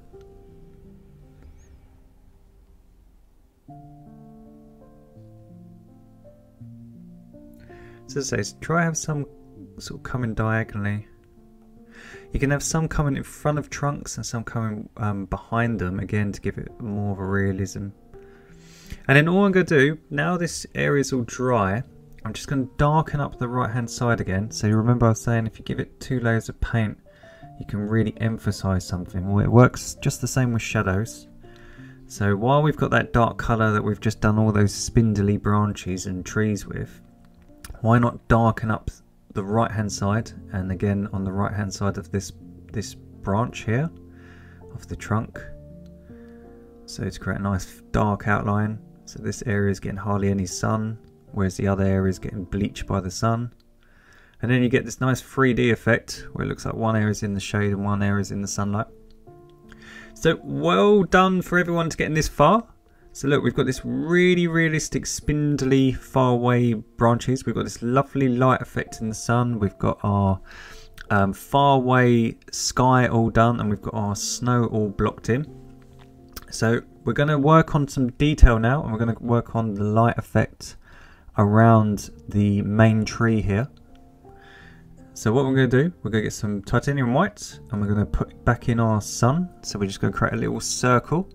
So as I say, try have some sort of coming diagonally. You can have some coming in front of trunks and some coming behind them, again to give it more of a realism. And then all I'm going to do, now this area is all dry, I'm just going to darken up the right hand side again. So you remember I was saying if you give it 2 layers of paint, you can really emphasize something. Well, it works just the same with shadows. So while we've got that dark colour that we've just done all those spindly branches and trees with, why not darken up the right hand side, and again on the right hand side of this branch here of the trunk, so to create a nice dark outline. So this area is getting hardly any sun, whereas the other area is getting bleached by the sun. And then you get this nice 3D effect where it looks like one area is in the shade and one area is in the sunlight. So well done for everyone to getting this far. So look, we've got this really realistic spindly far away branches. We've got this lovely light effect in the sun. We've got our far away sky all done, and we've got our snow all blocked in. So we're going to work on some detail now, and we're going to work on the light effect around the main tree here. So what we're going to do, we're going to get some titanium white, and we're going to put it back in our sun. So we're just going to create a little circle,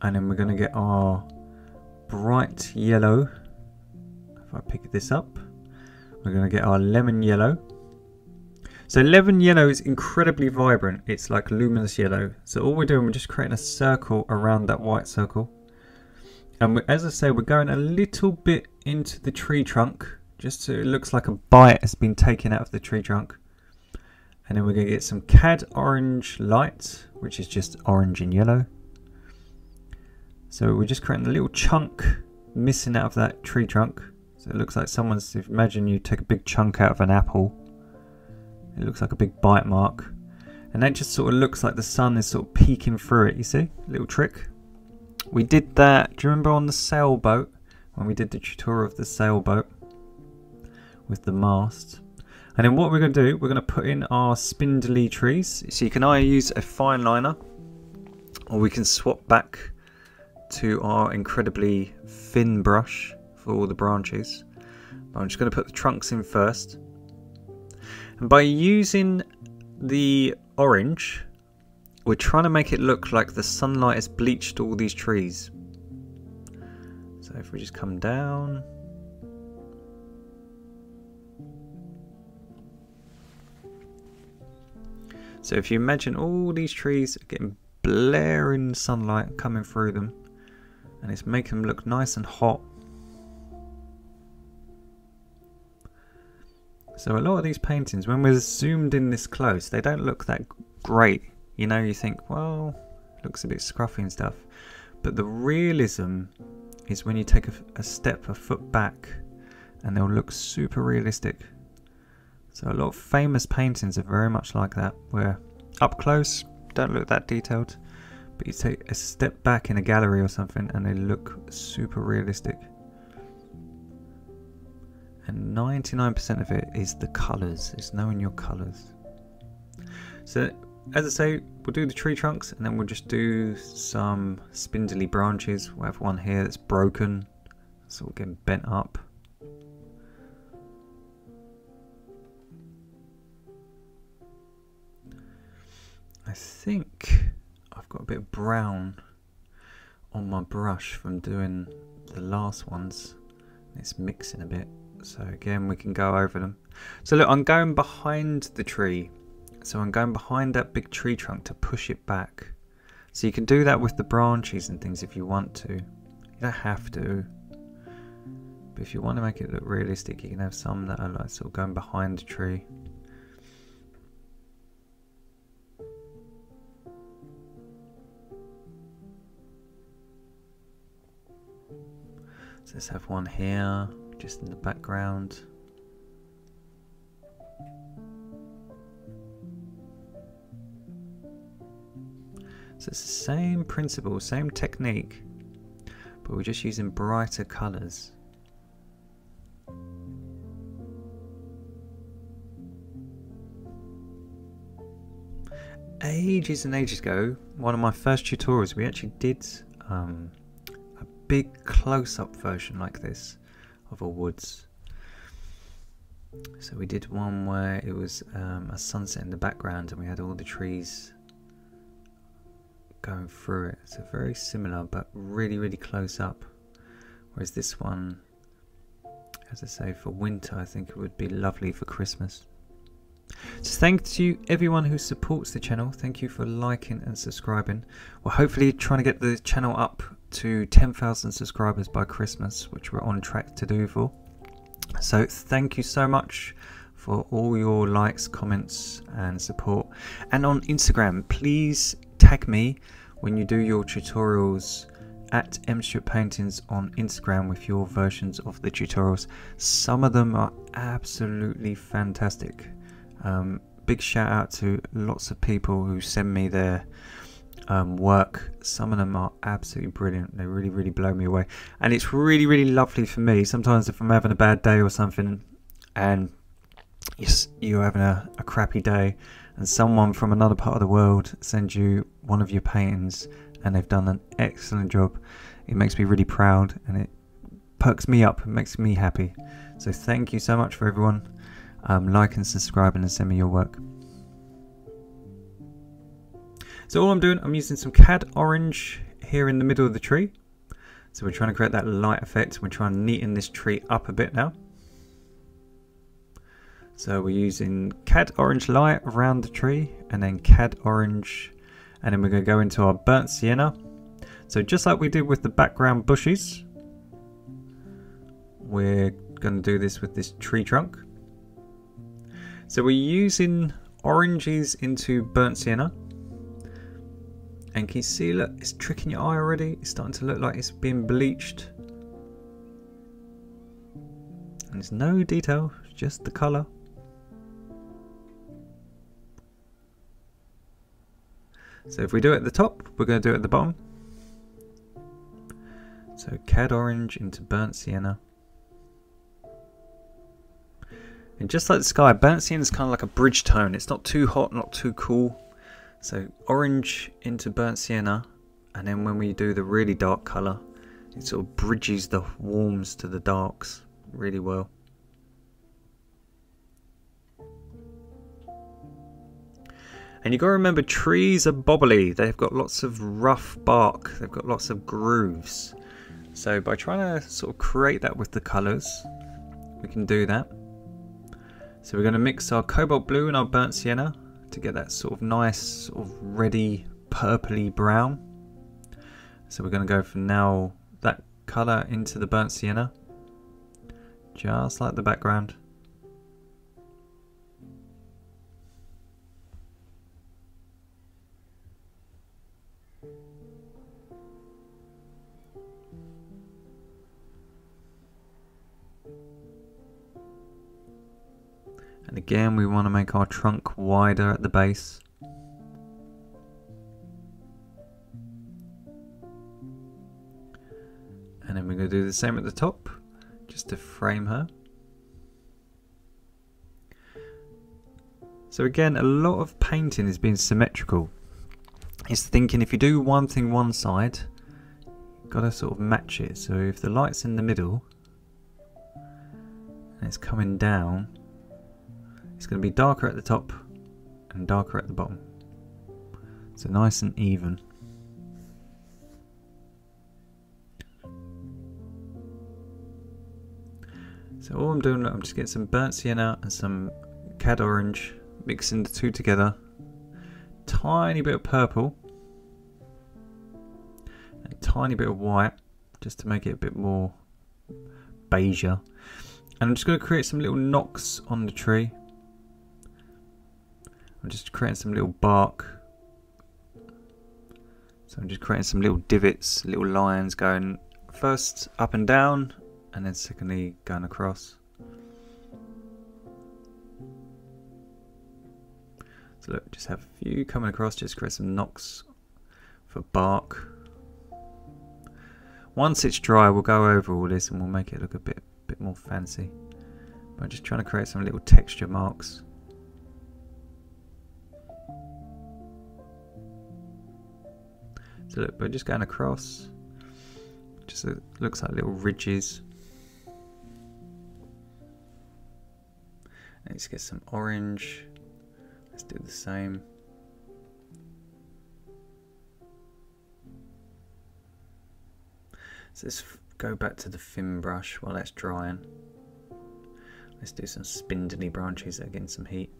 and then we're going to get our bright yellow. If I pick this up, we're going to get our lemon yellow. So lemon yellow is incredibly vibrant. It's like luminous yellow. So all we're doing, we're just creating a circle around that white circle. And as I say, we're going a little bit into the tree trunk, just so it looks like a bite has been taken out of the tree trunk. And then we're going to get some cad orange light, which is just orange and yellow. So we're just creating a little chunk missing out of that tree trunk. So it looks like someone's, imagine you take a big chunk out of an apple. It looks like a big bite mark. And that just sort of looks like the sun is sort of peeking through it, you see? Little trick. We did that, do you remember on the sailboat? When we did the tutorial of the sailboat with the mast. And then what we're going to do, we're going to put in our spindly trees. So you can either use a fine liner, or we can swap back to our incredibly thin brush for all the branches. But I'm just going to put the trunks in first. And by using the orange, we're trying to make it look like the sunlight has bleached all these trees. So if we just come down. So if you imagine all these trees are getting blaring sunlight coming through them, and it's making them look nice and hot. So a lot of these paintings, when we're zoomed in this close, they don't look that great. You know, you think, well, it looks a bit scruffy and stuff. But the realism is when you take a step, a foot back, and they'll look super realistic. So a lot of famous paintings are very much like that, where up close, don't look that detailed, but you take a step back in a gallery or something and they look super realistic. And 99% of it is the colours, it's knowing your colours. So as I say, we'll do the tree trunks, and then we'll just do some spindly branches. We'll have one here that's broken, so we'll get bent up. I think I've got a bit of brown on my brush from doing the last ones. It's mixing a bit, so again we can go over them. So look, I'm going behind the tree, so I'm going behind that big tree trunk to push it back. So you can do that with the branches and things if you want to. You don't have to, but if you want to make it look realistic, you can have some that are like sort of going behind the tree. So let's have one here, just in the background. So it's the same principle, same technique, but we're just using brighter colours. Ages and ages ago, one of my first tutorials, we actually did a big close-up version like this of a woods. So we did one where it was a sunset in the background and we had all the trees going through it. So very similar but really close up. Whereas this one, as I say, for winter, I think it would be lovely for Christmas. So thank you everyone who supports the channel. Thank you for liking and subscribing. We're hopefully trying to get the channel up to 10,000 subscribers by Christmas, which we're on track to do for. So thank you so much for all your likes, comments and support. And on Instagram, please tag me when you do your tutorials at mstewartpaintings on Instagram with your versions of the tutorials. Some of them are absolutely fantastic. Big shout out to lots of people who send me their work. Some of them are absolutely brilliant. They really blow me away, and it's really lovely for me. Sometimes if I'm having a bad day or something and you're having a crappy day and someone from another part of the world sends you one of your paintings and they've done an excellent job, it makes me really proud and it perks me up, it makes me happy. So thank you so much for everyone like and subscribing and send me your work. So all I'm doing, I'm using some cad orange here in the middle of the tree. So we're trying to create that light effect. We're trying to neaten this tree up a bit now. So we're using cad orange light around the tree and then cad orange, and then we're going to go into our burnt sienna. So just like we did with the background bushes, we're going to do this with this tree trunk. So we're using oranges into burnt sienna. And can you see, look, it's tricking your eye already. It's starting to look like it's been bleached. And there's no detail, just the colour. So if we do it at the top, we're going to do it at the bottom. So cad orange into burnt sienna. And just like the sky, burnt sienna is kind of like a bridge tone. It's not too hot, not too cool. So orange into burnt sienna, and then when we do the really dark colour, it sort of bridges the warms to the darks really well. And you've got to remember, trees are bobbly. They've got lots of rough bark. They've got lots of grooves. So by trying to sort of create that with the colours, we can do that. So we're going to mix our cobalt blue and our burnt sienna to get that sort of nice, sort of reddy, purpley brown. So we're going to go from now that colour into the burnt sienna, just like the background. And again, we want to make our trunk wider at the base. And then we're going to do the same at the top, just to frame her. So again, a lot of painting is being symmetrical. It's thinking if you do one thing one side, you've got to sort of match it. So if the light's in the middle and it's coming down, it's going to be darker at the top and darker at the bottom. So nice and even. So all I'm doing, I'm just getting some burnt sienna and some cad orange, mixing the two together. Tiny bit of purple and a tiny bit of white, just to make it a bit more beige. And I'm just going to create some little knocks on the tree. I'm just creating some little bark. So I'm just creating some little divots, little lines going first up and down, and then secondly going across. So look, just have a few coming across, just create some knocks for bark. Once it's dry, we'll go over all this and we'll make it look a bit more fancy. But I'm just trying to create some little texture marks. So look, we're just going across. Just looks like little ridges. And let's get some orange. Let's do the same. So let's go back to the thin brush while that's drying. Let's do some spindly branches that are getting some heat.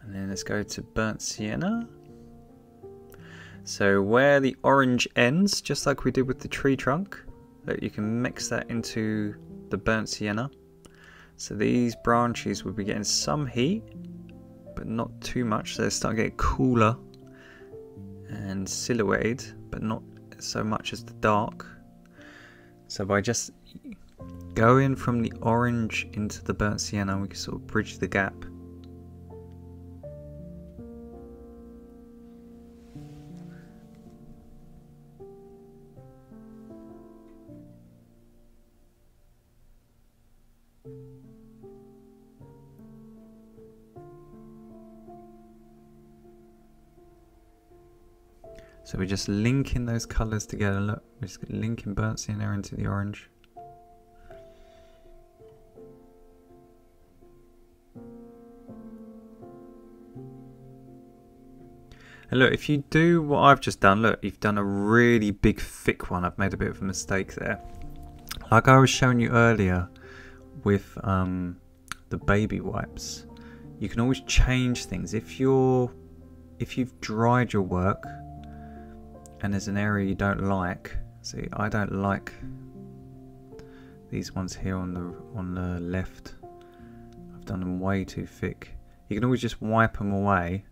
And then let's go to burnt sienna. So where the orange ends, just like we did with the tree trunk, you can mix that into the burnt sienna. So these branches will be getting some heat, but not too much. So they start getting cooler and silhouetted, but not so much as the dark. So by just going from the orange into the burnt sienna, we can sort of bridge the gap. So we're just linking those colours together. Look, we're just linking burnt sienna into the orange. And look, if you do what I've just done, look, you've done a really big thick one. I've made a bit of a mistake there. Like I was showing you earlier with the baby wipes, you can always change things. If you've dried your work and there's an area you don't like, see, I don't like these ones here on the left. I've done them way too thick. You can always just wipe them away.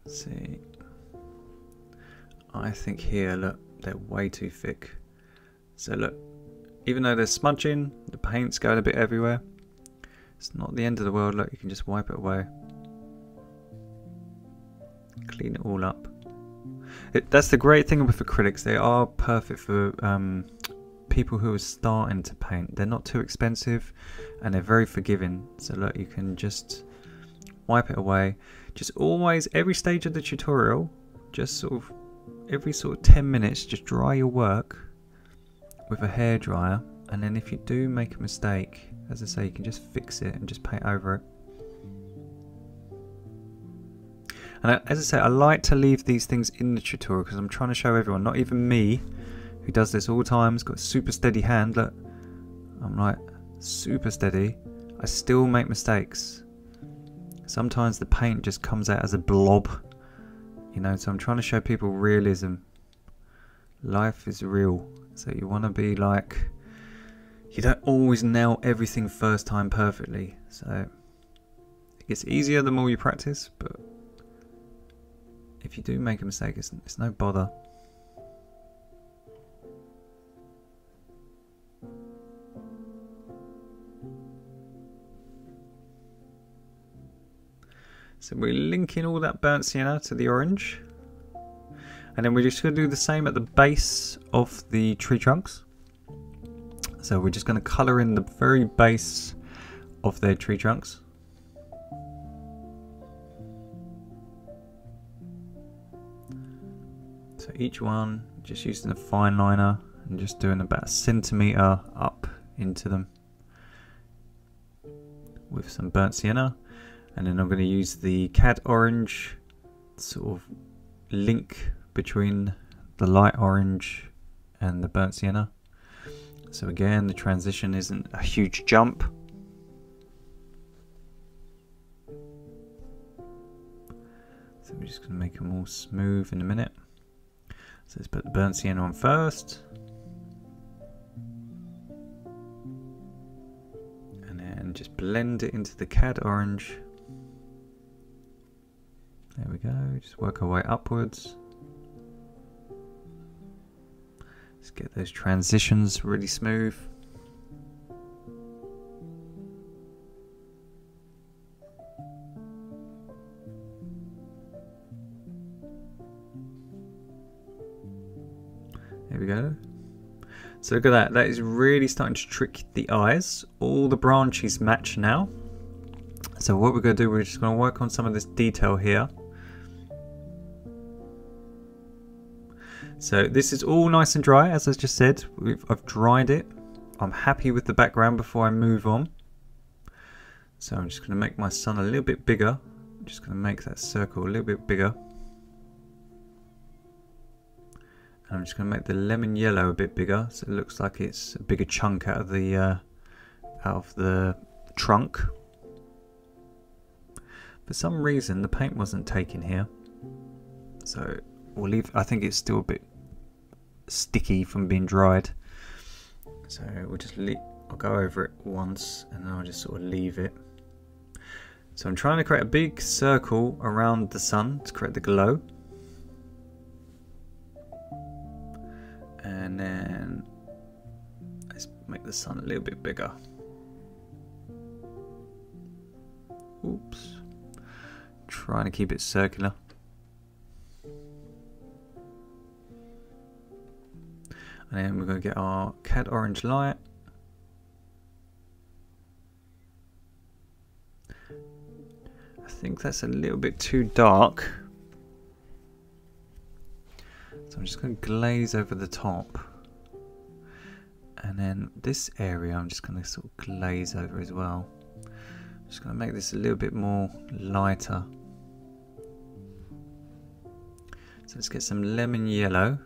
See, I think here, look, they're way too thick. So look, even though they're smudging, the paint's going a bit everywhere, it's not the end of the world. Look, you can just wipe it away, clean it all up. That's the great thing with acrylics. They are perfect for people who are starting to paint. They're not too expensive and they're very forgiving. So look, you can just wipe it away. Just always, every stage of the tutorial, just sort of every sort of 10 minutes, just dry your work with a hairdryer, and then if you do make a mistake, as I say, you can just fix it and just paint over it. And as I say, I like to leave these things in the tutorial because I'm trying to show everyone, not even me, who does this all the time, has got a super steady hand. Look, I'm like super steady. I still make mistakes. Sometimes the paint just comes out as a blob, you know, so I'm trying to show people realism. Life is real, so you want to be like, you don't always nail everything first time perfectly, so it gets easier the more you practice, but if you do make a mistake, it's no bother. So we're linking all that burnt sienna to the orange. And then we're just going to do the same at the base of the tree trunks. So we're just going to colour in the very base of their tree trunks. So each one, just using a fine liner and just doing about a centimetre up into them with some burnt sienna. And then I'm going to use the cad orange sort of link between the light orange and the burnt sienna. So again, the transition isn't a huge jump. So we're just going to make them all smooth in a minute. So let's put the burnt sienna on first. And then just blend it into the cad orange. There we go, just work our way upwards. Let's get those transitions really smooth. There we go. So look at that, that is really starting to trick the eyes. All the branches match now. So what we're going to do, we're just going to work on some of this detail here. So this is all nice and dry, as I just said. I've dried it. I'm happy with the background before I move on. So I'm just going to make my sun a little bit bigger. I'm just going to make that circle a little bit bigger. And I'm just going to make the lemon yellow a bit bigger, so it looks like it's a bigger chunk out of the trunk. For some reason the paint wasn't taken here, so we'll leave. I think it's still a bit sticky from being dried, so we'll just I'll go over it once and then I'll just sort of leave it. So I'm trying to create a big circle around the sun to create the glow, and then let's make the sun a little bit bigger. Oops. Trying to keep it circular. And then we're going to get our cad orange light. I think that's a little bit too dark. So I'm just going to glaze over the top. And then this area I'm just going to sort of glaze over as well. Just going to make this a little bit more lighter. So let's get some lemon yellow,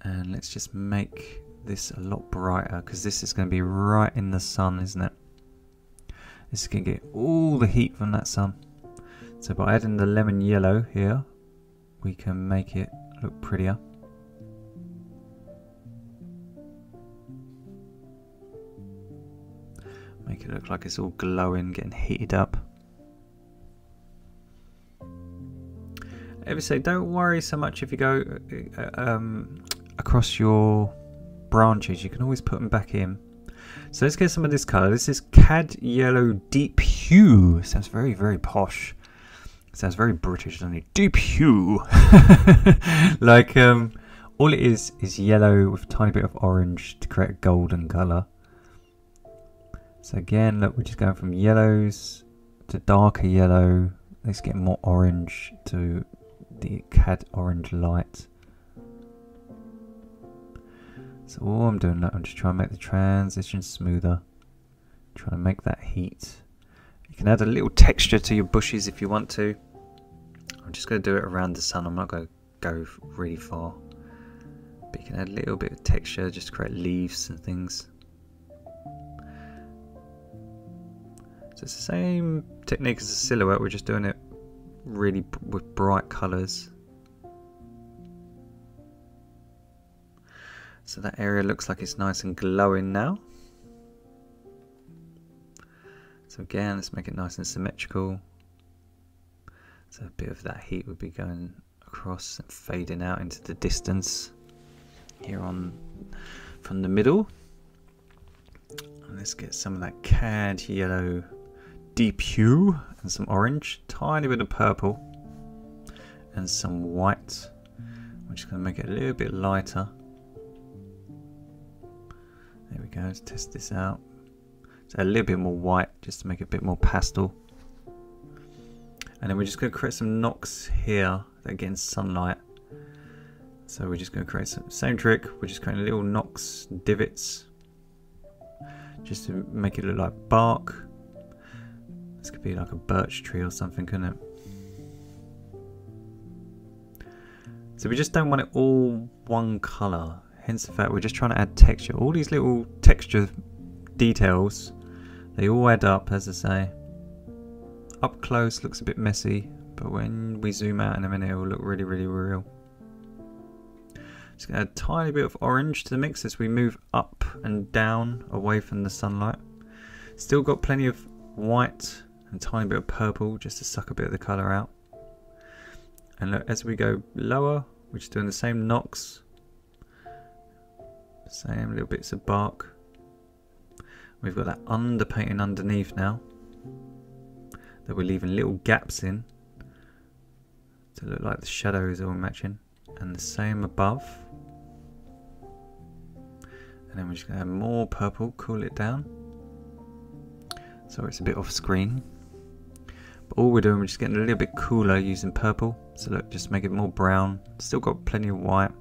and let's just make this a lot brighter, because this is going to be right in the sun, isn't it? This is going to get all the heat from that sun. So by adding the lemon yellow here, we can make it look prettier. Make it look like it's all glowing, getting heated up. Ever say, don't worry so much if you go across your branches, you can always put them back in. So let's get some of this colour. This is Cad Yellow Deep Hue. Sounds very, very posh. Sounds very British, doesn't it? Deep Hue. Like, all it is yellow with a tiny bit of orange to create a golden colour. So again, look, we're just going from yellows to darker yellow. Let's get more orange to the cad orange light. So all I'm doing, I'm just trying to make the transition smoother. Trying to make that heat. You can add a little texture to your bushes if you want to. I'm just going to do it around the sun. I'm not going to go really far. But you can add a little bit of texture just to create leaves and things. So it's the same technique as the silhouette, we're just doing it really with bright colours. So that area looks like it's nice and glowing now. So again, let's make it nice and symmetrical. So a bit of that heat would be going across and fading out into the distance here on from the middle. And let's get some of that cad yellow deep hue and some orange, tiny bit of purple and some white. I'm just going to make it a little bit lighter. There we go, let's test this out. So a little bit more white just to make it a bit more pastel. And then we're just going to create some knocks here that get in sunlight. So we're just going to create some same trick, we're just creating little knocks, divots, just to make it look like bark. This could be like a birch tree or something, couldn't it? So we just don't want it all one colour. Hence the fact we're just trying to add texture. All these little texture details, they all add up, as I say. Up close looks a bit messy, but when we zoom out in a minute it will look really, really real. Just going to add a tiny bit of orange to the mix as we move up and down away from the sunlight. Still got plenty of white and a tiny bit of purple just to suck a bit of the colour out. And look, as we go lower, we're just doing the same knocks, same little bits of bark. We've got that underpainting underneath now that we're leaving little gaps in to look like the shadows are all matching, and the same above. And then we're just going to add more purple, cool it down so it's a bit off screen. But all we're doing, we're just getting a little bit cooler using purple. So look, just make it more brown. Still got plenty of white.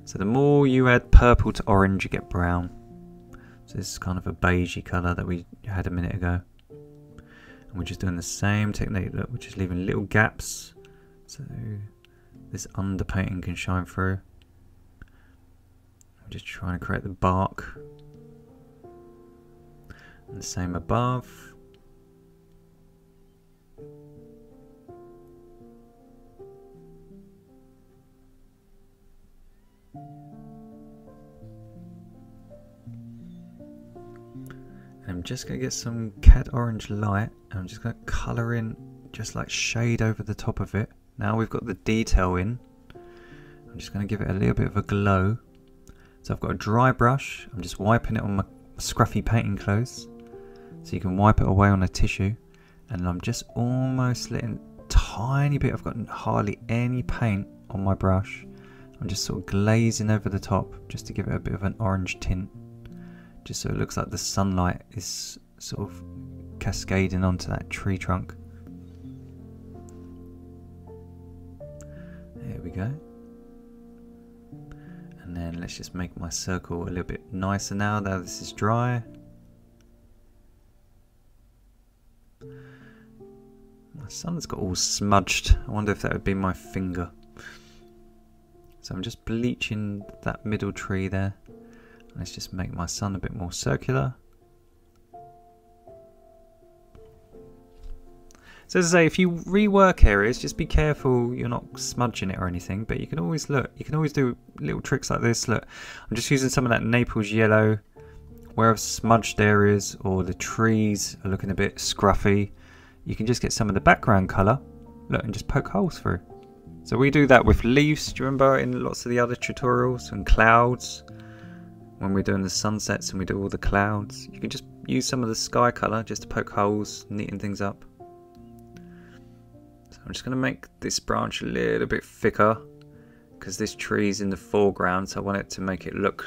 So the more you add purple to orange, you get brown. So this is kind of a beigey colour that we had a minute ago. And we're just doing the same technique. Look, we're just leaving little gaps so this underpainting can shine through. I'm just trying to create the bark. And the same above. I'm just going to get some cad orange light and I'm just going to colour in, just like shade over the top of it. Now we've got the detail in, I'm just going to give it a little bit of a glow. So I've got a dry brush, I'm just wiping it on my scruffy painting clothes. So you can wipe it away on a tissue. And I'm just almost letting a tiny bit, I've got hardly any paint on my brush. I'm just sort of glazing over the top just to give it a bit of an orange tint. Just so it looks like the sunlight is sort of cascading onto that tree trunk. There we go. And then let's just make my circle a little bit nicer now that this is dry. My sun's got all smudged. I wonder if that would be my finger. So I'm just bleaching that middle tree there. Let's just make my sun a bit more circular. So as I say, if you rework areas, just be careful you're not smudging it or anything, but you can always look, you can always do little tricks like this. Look, I'm just using some of that Naples Yellow where I've smudged areas or the trees are looking a bit scruffy. You can just get some of the background colour, look, and just poke holes through. So we do that with leaves, do you remember, in lots of the other tutorials, and clouds. When we're doing the sunsets and we do all the clouds, you can just use some of the sky colour just to poke holes, neaten things up. So I'm just going to make this branch a little bit thicker because this tree's in the foreground, so I want it to make it look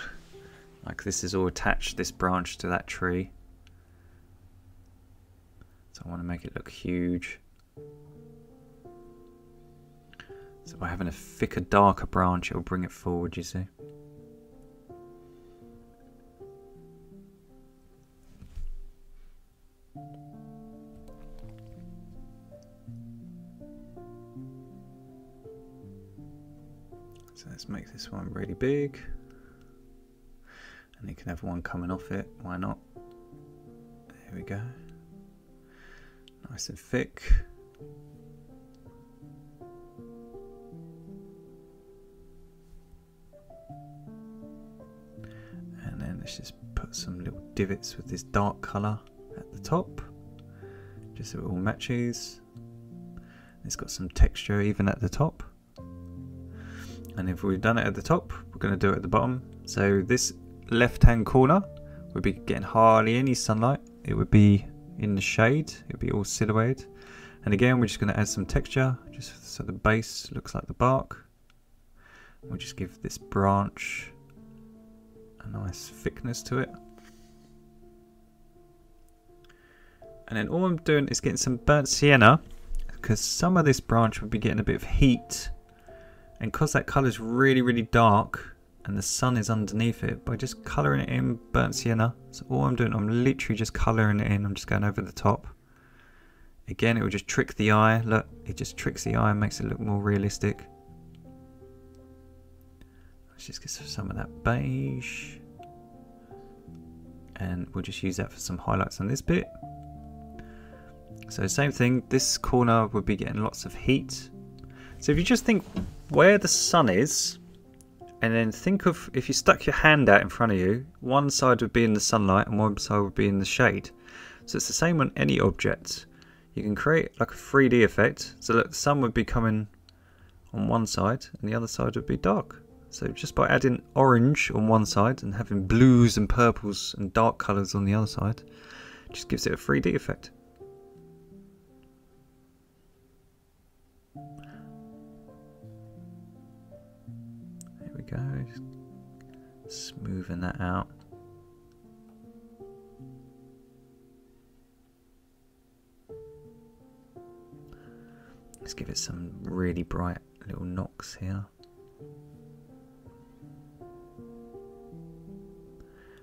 like this is all attached, this branch, to that tree. So I want to make it look huge. So by having a thicker, darker branch, it will bring it forward, you see. So let's make this one really big, and you can have one coming off it, why not? There we go, nice and thick. And then let's just put some little divots with this dark colour at the top, just so it all matches. It's got some texture even at the top. And if we've done it at the top, we're going to do it at the bottom. So this left hand corner would be getting hardly any sunlight. It would be in the shade. It would be all silhouetted. And again, we're just going to add some texture, just so the base looks like the bark. We'll just give this branch a nice thickness to it. And then all I'm doing is getting some burnt sienna, because some of this branch would be getting a bit of heat. And because that colour is really, really dark and the sun is underneath it, by just colouring it in burnt sienna. So all I'm doing, I'm literally just colouring it in. I'm just going over the top. Again, it will just trick the eye. Look, it just tricks the eye and makes it look more realistic. Let's just get some of that beige. And we'll just use that for some highlights on this bit. So same thing, this corner would be getting lots of heat. So if you just think where the sun is, and then think of if you stuck your hand out in front of you, one side would be in the sunlight and one side would be in the shade. So it's the same on any object. You can create like a 3D effect. So look, the sun would be coming on one side and the other side would be dark. So just by adding orange on one side and having blues and purples and dark colours on the other side, just gives it a 3D effect. Go, just smoothing that out. Let's give it some really bright little knocks here.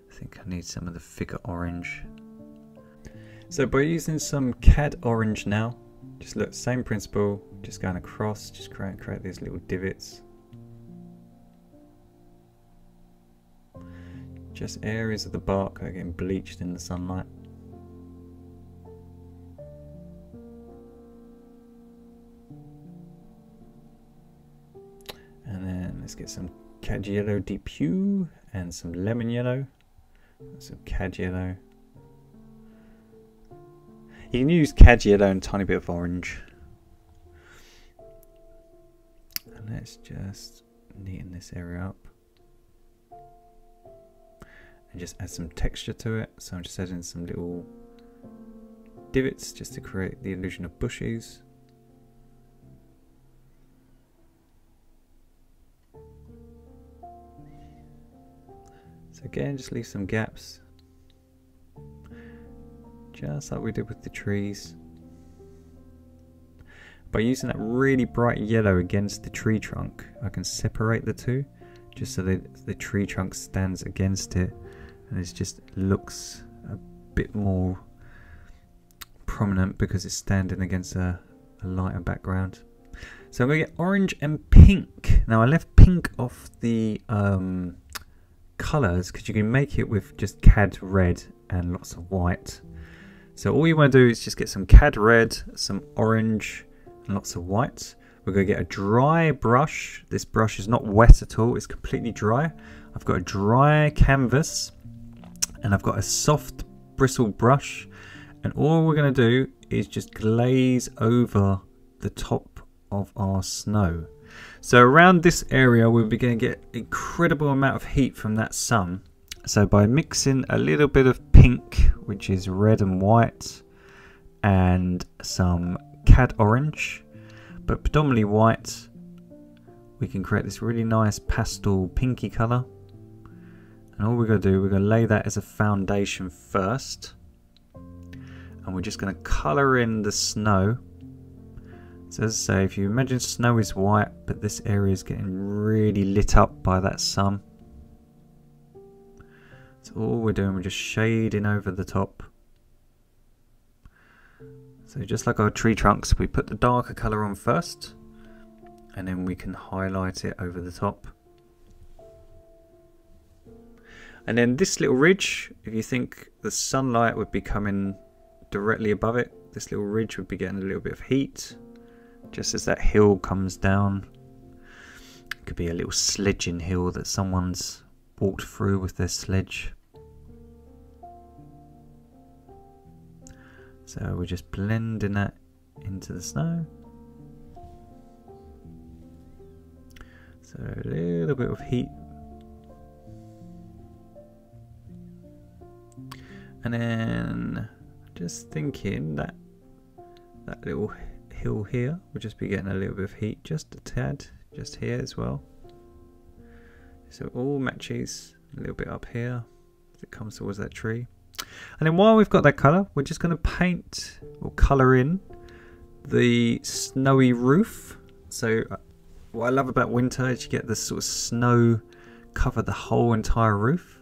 I think I need some of the figure orange. So by using some CAD orange now, just look, same principle, just going across, just create these little divots. Just areas of the bark that are getting bleached in the sunlight. And then let's get some CAD yellow deep hue and some lemon yellow, some CAD yellow. You can use CAD yellow and a tiny bit of orange. And let's just neaten this area up. And just add some texture to it. So I'm just adding some little divots just to create the illusion of bushes. So again, just leave some gaps. Just like we did with the trees. By using that really bright yellow against the tree trunk, I can separate the two, just so that the tree trunk stands against it, and it just looks a bit more prominent because it's standing against a lighter background. So I'm going to get orange and pink. Now I left pink off the colours because you can make it with just CAD red and lots of white. So all you want to do is just get some CAD red, some orange, and lots of white. We're going to get a dry brush. This brush is not wet at all, it's completely dry. I've got a dry canvas and I've got a soft bristle brush, and all we're going to do is just glaze over the top of our snow. So around this area we're going to get incredible amount of heat from that sun. So by mixing a little bit of pink, which is red and white, and some CAD orange, but predominantly white, we can create this really nice pastel pinky colour. And all we're going to do, we're going to lay that as a foundation first, and we're just going to colour in the snow. So as I say, if you imagine snow is white, but this area is getting really lit up by that sun. So all we're doing, we're just shading over the top. So just like our tree trunks, we put the darker colour on first, and then we can highlight it over the top. And then this little ridge, if you think the sunlight would be coming directly above it, this little ridge would be getting a little bit of heat just as that hill comes down. It could be a little sledging hill that someone's walked through with their sledge. So we're just blending that into the snow. So a little bit of heat. And then just thinking that that little hill here will just be getting a little bit of heat, just a tad, just here as well. So it all matches a little bit up here as it comes towards that tree. And then while we've got that colour, we're just going to paint or colour in the snowy roof. So what I love about winter is you get this sort of snow cover the whole entire roof.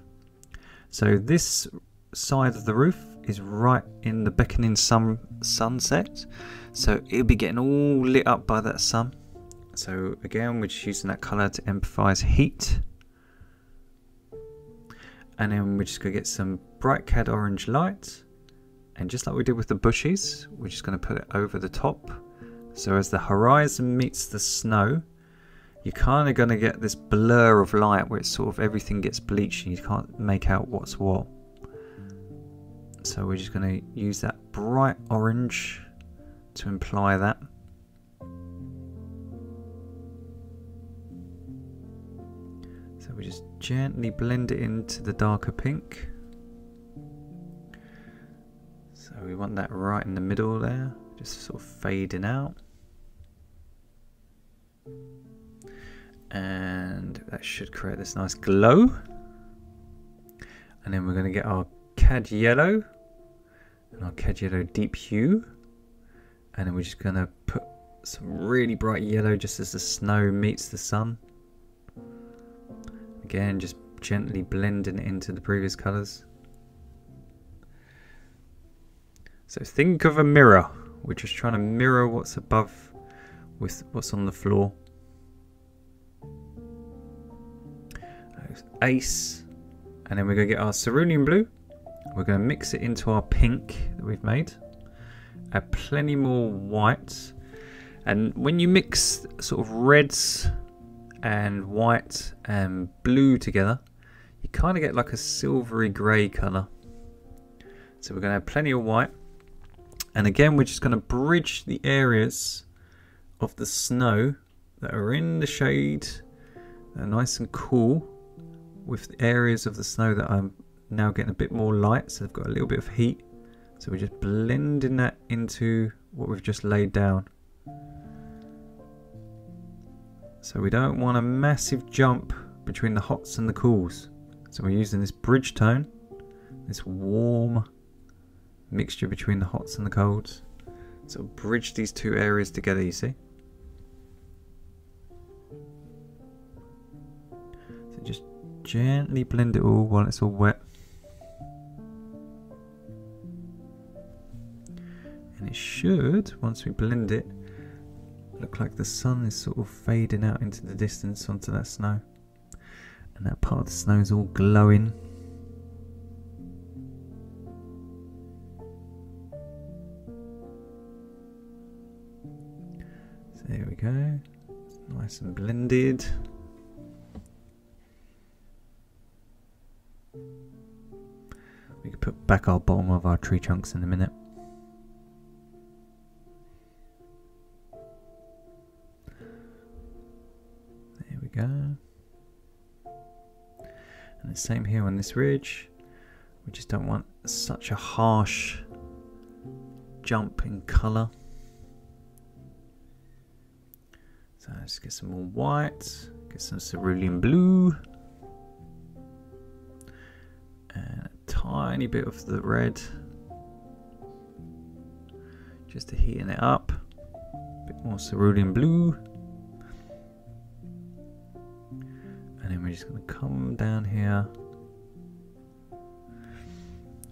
So this side of the roof is right in the beckoning sunset. So it'll be getting all lit up by that sun. So again, we're just using that colour to emphasise heat. And then we're just going to get some bright CAD orange light. And just like we did with the bushes, we're just going to put it over the top. So as the horizon meets the snow, you're kind of going to get this blur of light where it's sort of everything gets bleached and you can't make out what's what. So we're just going to use that bright orange to imply that. So we just gently blend it into the darker pink. So we want that right in the middle there, just sort of fading out. And that should create this nice glow. And then we're going to get our CAD yellow and our CAD yellow deep hue. And then we're just going to put some really bright yellow just as the snow meets the sun. Again, just gently blending it into the previous colours. So think of a mirror. We're just trying to mirror what's above with what's on the floor. Ace. And then we're going to get our cerulean blue. We're going to mix it into our pink that we've made. Add plenty more white. And when you mix sort of reds and white and blue together, you kind of get like a silvery grey colour. So we're going to add plenty of white. And again, we're just going to bridge the areas of the snow that are in the shade, that are nice and cool, with the areas of the snow that are now getting a bit more light, so they've got a little bit of heat. So we're just blending that into what we've just laid down. So we don't want a massive jump between the hots and the cools. So we're using this bridge tone, this warm mixture between the hots and the colds. So bridge these two areas together, you see. So just gently blend it all while it's all wet. And it should, once we blend it, look like the sun is sort of fading out into the distance onto that snow. And that part of the snow is all glowing. So there we go. It's nice and blended. We can put back our bottom of our tree chunks in a minute. There we go. And the same here on this ridge. We just don't want such a harsh jump in colour. So let's get some more white, get some cerulean blue, and a tiny bit of the red, just to heaten it up. A bit more cerulean blue. And then we're just going to come down here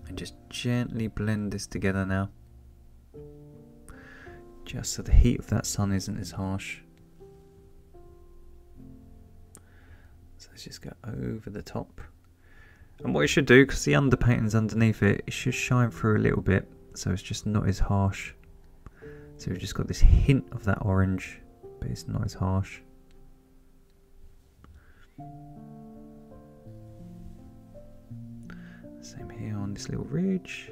and just gently blend this together now, just so the heat of that sun isn't as harsh. So let's just go over the top. And what it should do, because the underpainting's underneath it, it should shine through a little bit, so it's just not as harsh. So we've just got this hint of that orange, but it's not as harsh. Same here on this little ridge.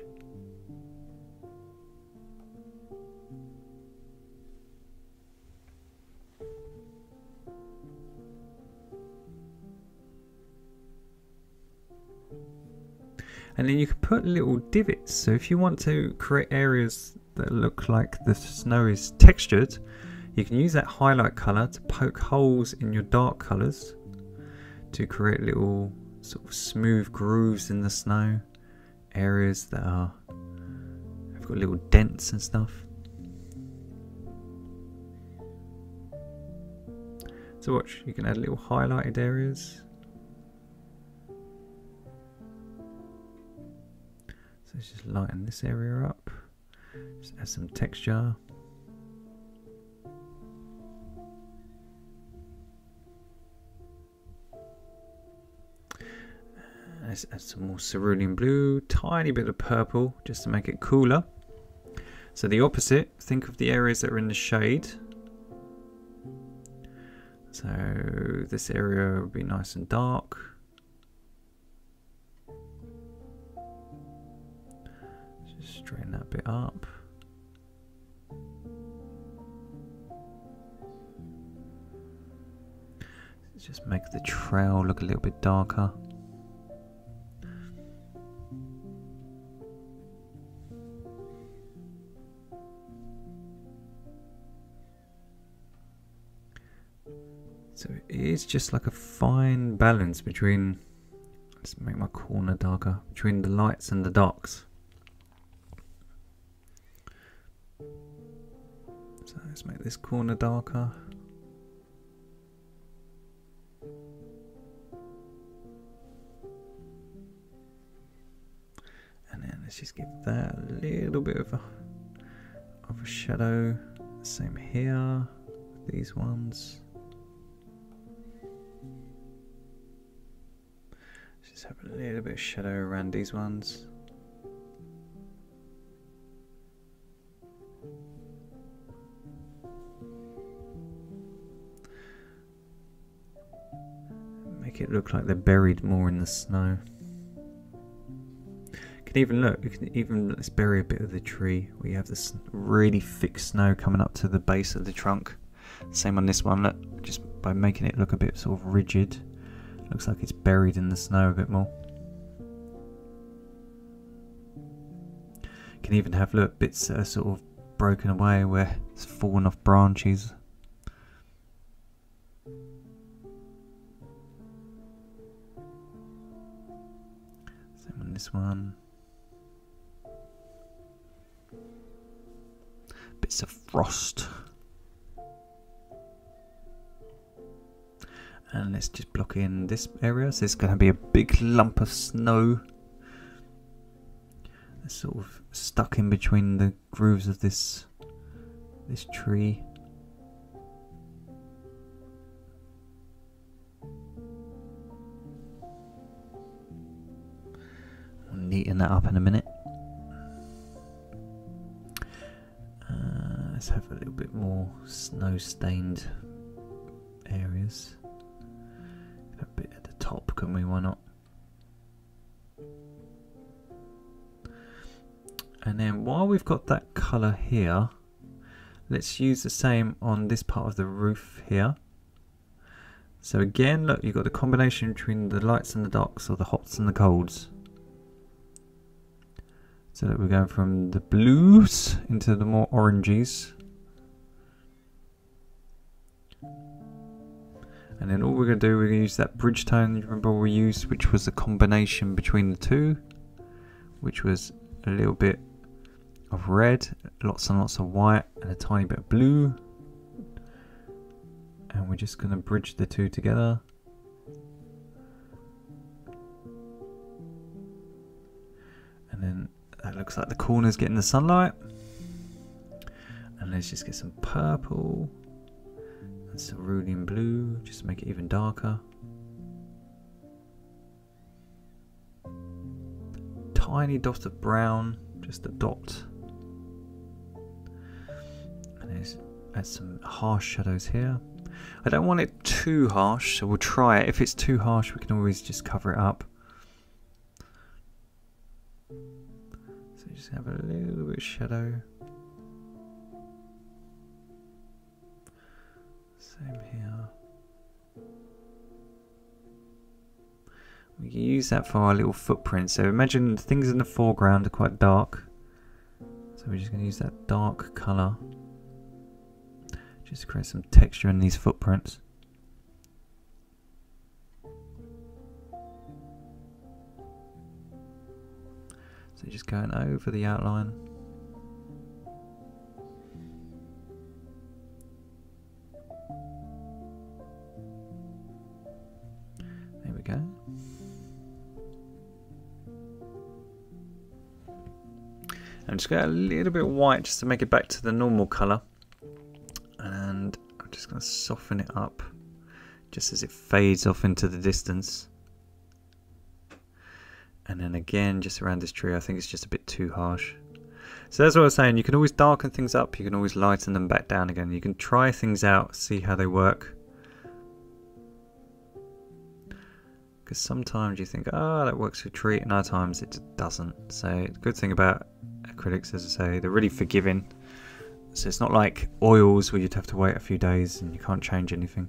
And then you can put little divots. So if you want to create areas that look like the snow is textured, you can use that highlight colour to poke holes in your dark colours to create little sort of smooth grooves in the snow, areas that have got little dents and stuff. So watch, you can add little highlighted areas. So let's just lighten this area up, just add some texture. Let's add some more cerulean blue, tiny bit of purple just to make it cooler. So the opposite, think of the areas that are in the shade. So this area will be nice and dark. Just straighten that bit up. Just make the trail look a little bit darker. So it is just like a fine balance between, let's make my corner darker, between the lights and the darks. So Let's make this corner darker. And then let's just give that a little bit of a shadow. Same here, these ones. Just have a little bit of shadow around these ones. Make it look like they're buried more in the snow. Even look, you can even, let's bury a bit of the tree. We have this really thick snow coming up to the base of the trunk. Same on this one, look, just by making it look a bit sort of rigid, looks like it's buried in the snow a bit more. You can even have, look, bits that are sort of broken away where it's fallen off branches. Same on this one. Bits of frost. And let's just block in this area. So it's going to be a big lump of snow that's sort of stuck in between the grooves of this tree. I'll neaten that up in a minute. Let's have a little bit more snow-stained areas. A bit at the top, can we? Why not? And then while we've got that colour here, let's use the same on this part of the roof here. So again, look, you've got the combination between the lights and the darks, or the hots and the colds. So that we're going from the blues into the more oranges. And then all we're going to do, we're going to use that bridge tone, you remember we used, which was the combination between the two, which was a little bit of red, lots and lots of white, and a tiny bit of blue. And we're just going to bridge the two together. And then that looks like the corner's getting the sunlight. And let's just get some purple and cerulean blue, just to make it even darker. Tiny dot of brown, just a dot. And let's add some harsh shadows here. I don't want it too harsh, so we'll try it. If it's too harsh, we can always just cover it up. So just have a little bit of shadow. Same here. We can use that for our little footprint. So imagine things in the foreground are quite dark. So we're just going to use that dark colour just to create some texture in these footprints. So just going over the outline. There we go. And just get a little bit of white just to make it back to the normal colour. And I'm just going to soften it up just as it fades off into the distance. And then again, just around this tree, I think it's just a bit too harsh. So that's what I was saying, you can always darken things up, you can always lighten them back down again. You can try things out, see how they work. Because sometimes you think, oh, that works for a tree, and other times it just doesn't. So the good thing about acrylics, as I say, they're really forgiving. So it's not like oils where you'd have to wait a few days and you can't change anything.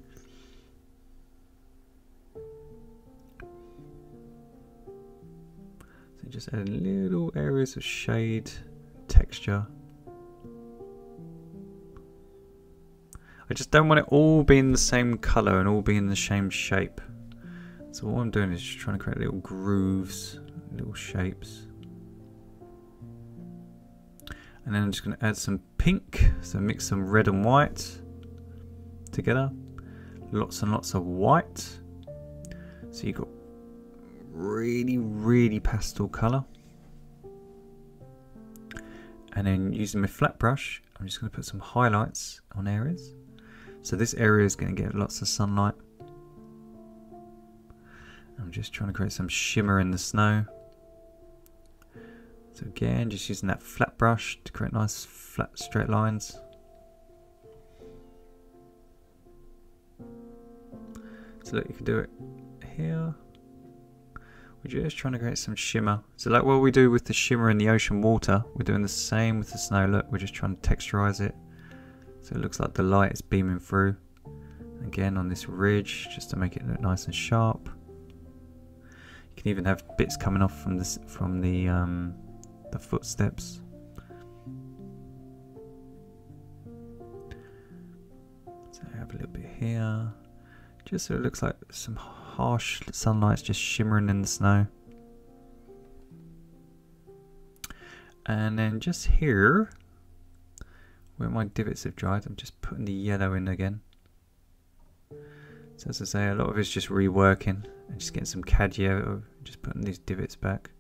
So just add little areas of shade, texture. I just don't want it all being the same colour and all being the same shape. So what I'm doing is just trying to create little grooves, little shapes. And then I'm just going to add some pink, so mix some red and white together. Lots and lots of white. So you've got really pastel colour. And then using my flat brush, I'm just going to put some highlights on areas. So this area is going to get lots of sunlight. I'm just trying to create some shimmer in the snow. So again, just using that flat brush to create nice flat straight lines. So look, you can do it here. We're just trying to create some shimmer. So like what we do with the shimmer in the ocean water, we're doing the same with the snow. Look, we're just trying to texturize it. So it looks like the light is beaming through. Again on this ridge, just to make it look nice and sharp. You can even have bits coming off from this, from the footsteps. So I have a little bit here. Just so it looks like some harsh sunlight's just shimmering in the snow. And then just here, where my divots have dried, I'm just putting the yellow in again. So as I say, a lot of it's just reworking and just getting some CAD yellow, just putting these divots back.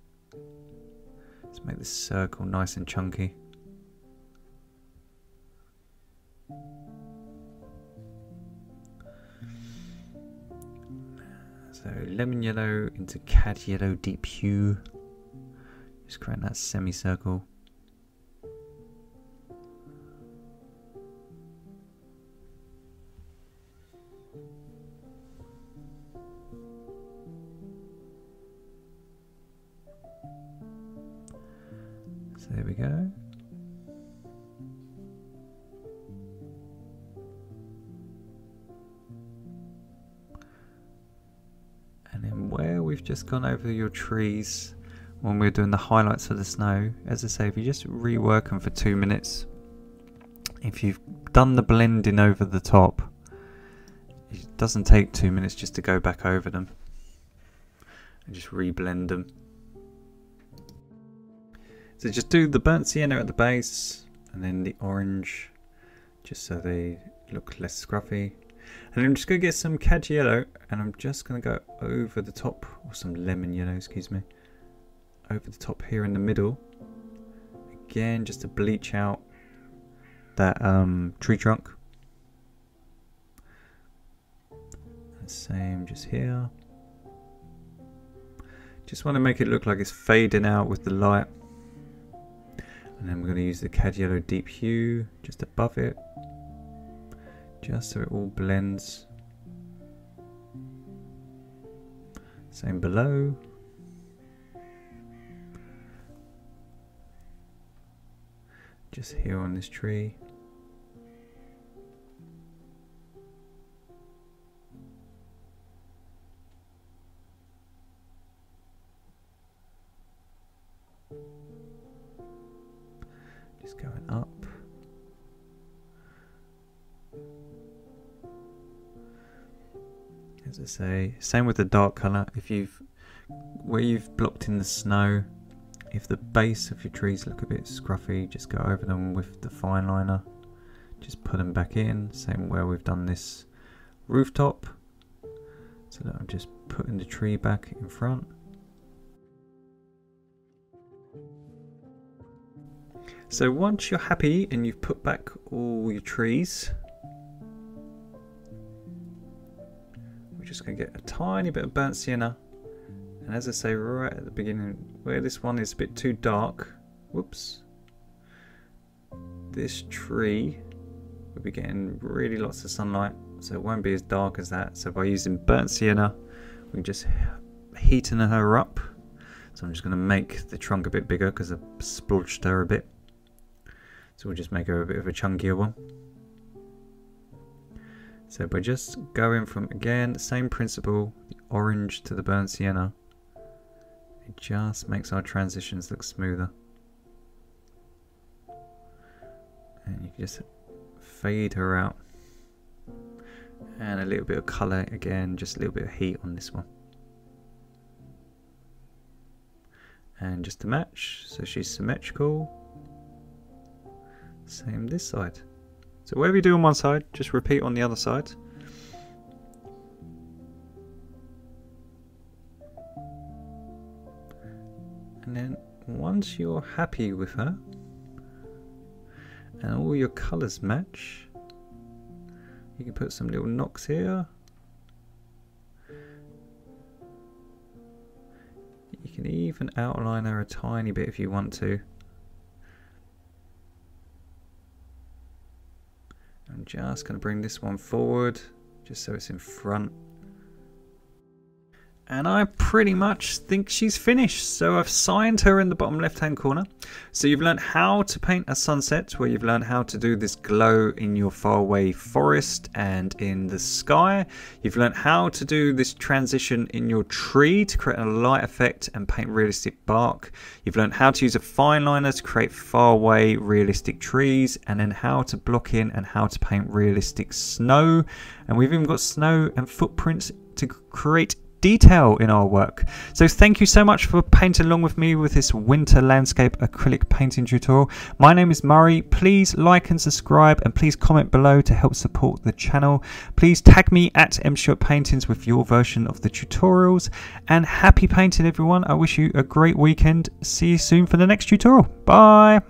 Let's make this circle nice and chunky. So lemon yellow into CAD yellow deep hue. Just creating that semicircle. So there we go. And then where we've just gone over your trees when we're doing the highlights of the snow, as I say, if you just rework them for 2 minutes, if you've done the blending over the top, it doesn't take 2 minutes just to go back over them and just reblend them. So just do the burnt sienna at the base and then the orange, just so they look less scruffy. And I'm just going to get some CAD yellow and I'm just going to go over the top, or some lemon yellow, excuse me, over the top here in the middle. Again, just to bleach out that tree trunk. And same just here. Just want to make it look like it's fading out with the light. And then we're going to use the CAD yellow deep hue just above it, just so it all blends. Same below. Just here on this tree. Just going up. As I say, same with the dark colour. If you've, where you've blocked in the snow, if the base of your trees look a bit scruffy, just go over them with the fine liner. Just put them back in. Same where we've done this rooftop. So that I'm just putting the tree back in front. So once you're happy and you've put back all your trees, we're just going to get a tiny bit of burnt sienna. And as I say right at the beginning, where this one is a bit too dark, whoops, this tree will be getting really lots of sunlight, so it won't be as dark as that. So by using burnt sienna, we can just heaten her up. So I'm just going to make the trunk a bit bigger because I've splodged her a bit. So we'll just make her a bit of a chunkier one. So by just going from, again, the same principle, the orange to the burnt sienna, it just makes our transitions look smoother. And you can just fade her out. And a little bit of colour again, just a little bit of heat on this one. And just to match, so she's symmetrical. Same this side. So whatever you do on one side, just repeat on the other side. And then once you're happy with her and all your colours match, you can put some little knocks here. You can even outline her a tiny bit if you want to. I'm just going to bring this one forward just so it's in front. And I pretty much think she's finished. So I've signed her in the bottom left hand corner. So you've learned how to paint a sunset, where you've learned how to do this glow in your faraway forest and in the sky. You've learned how to do this transition in your tree to create a light effect and paint realistic bark. You've learned how to use a fine liner to create faraway realistic trees, and then how to block in and how to paint realistic snow. And we've even got snow and footprints to create detail in our work. So thank you so much for painting along with me with this winter landscape acrylic painting tutorial. My name is Murray. Please like and subscribe, and please comment below to help support the channel. Please tag me at mstuartpaintings with your version of the tutorials, and happy painting everyone. I wish you a great weekend. See you soon for the next tutorial. Bye.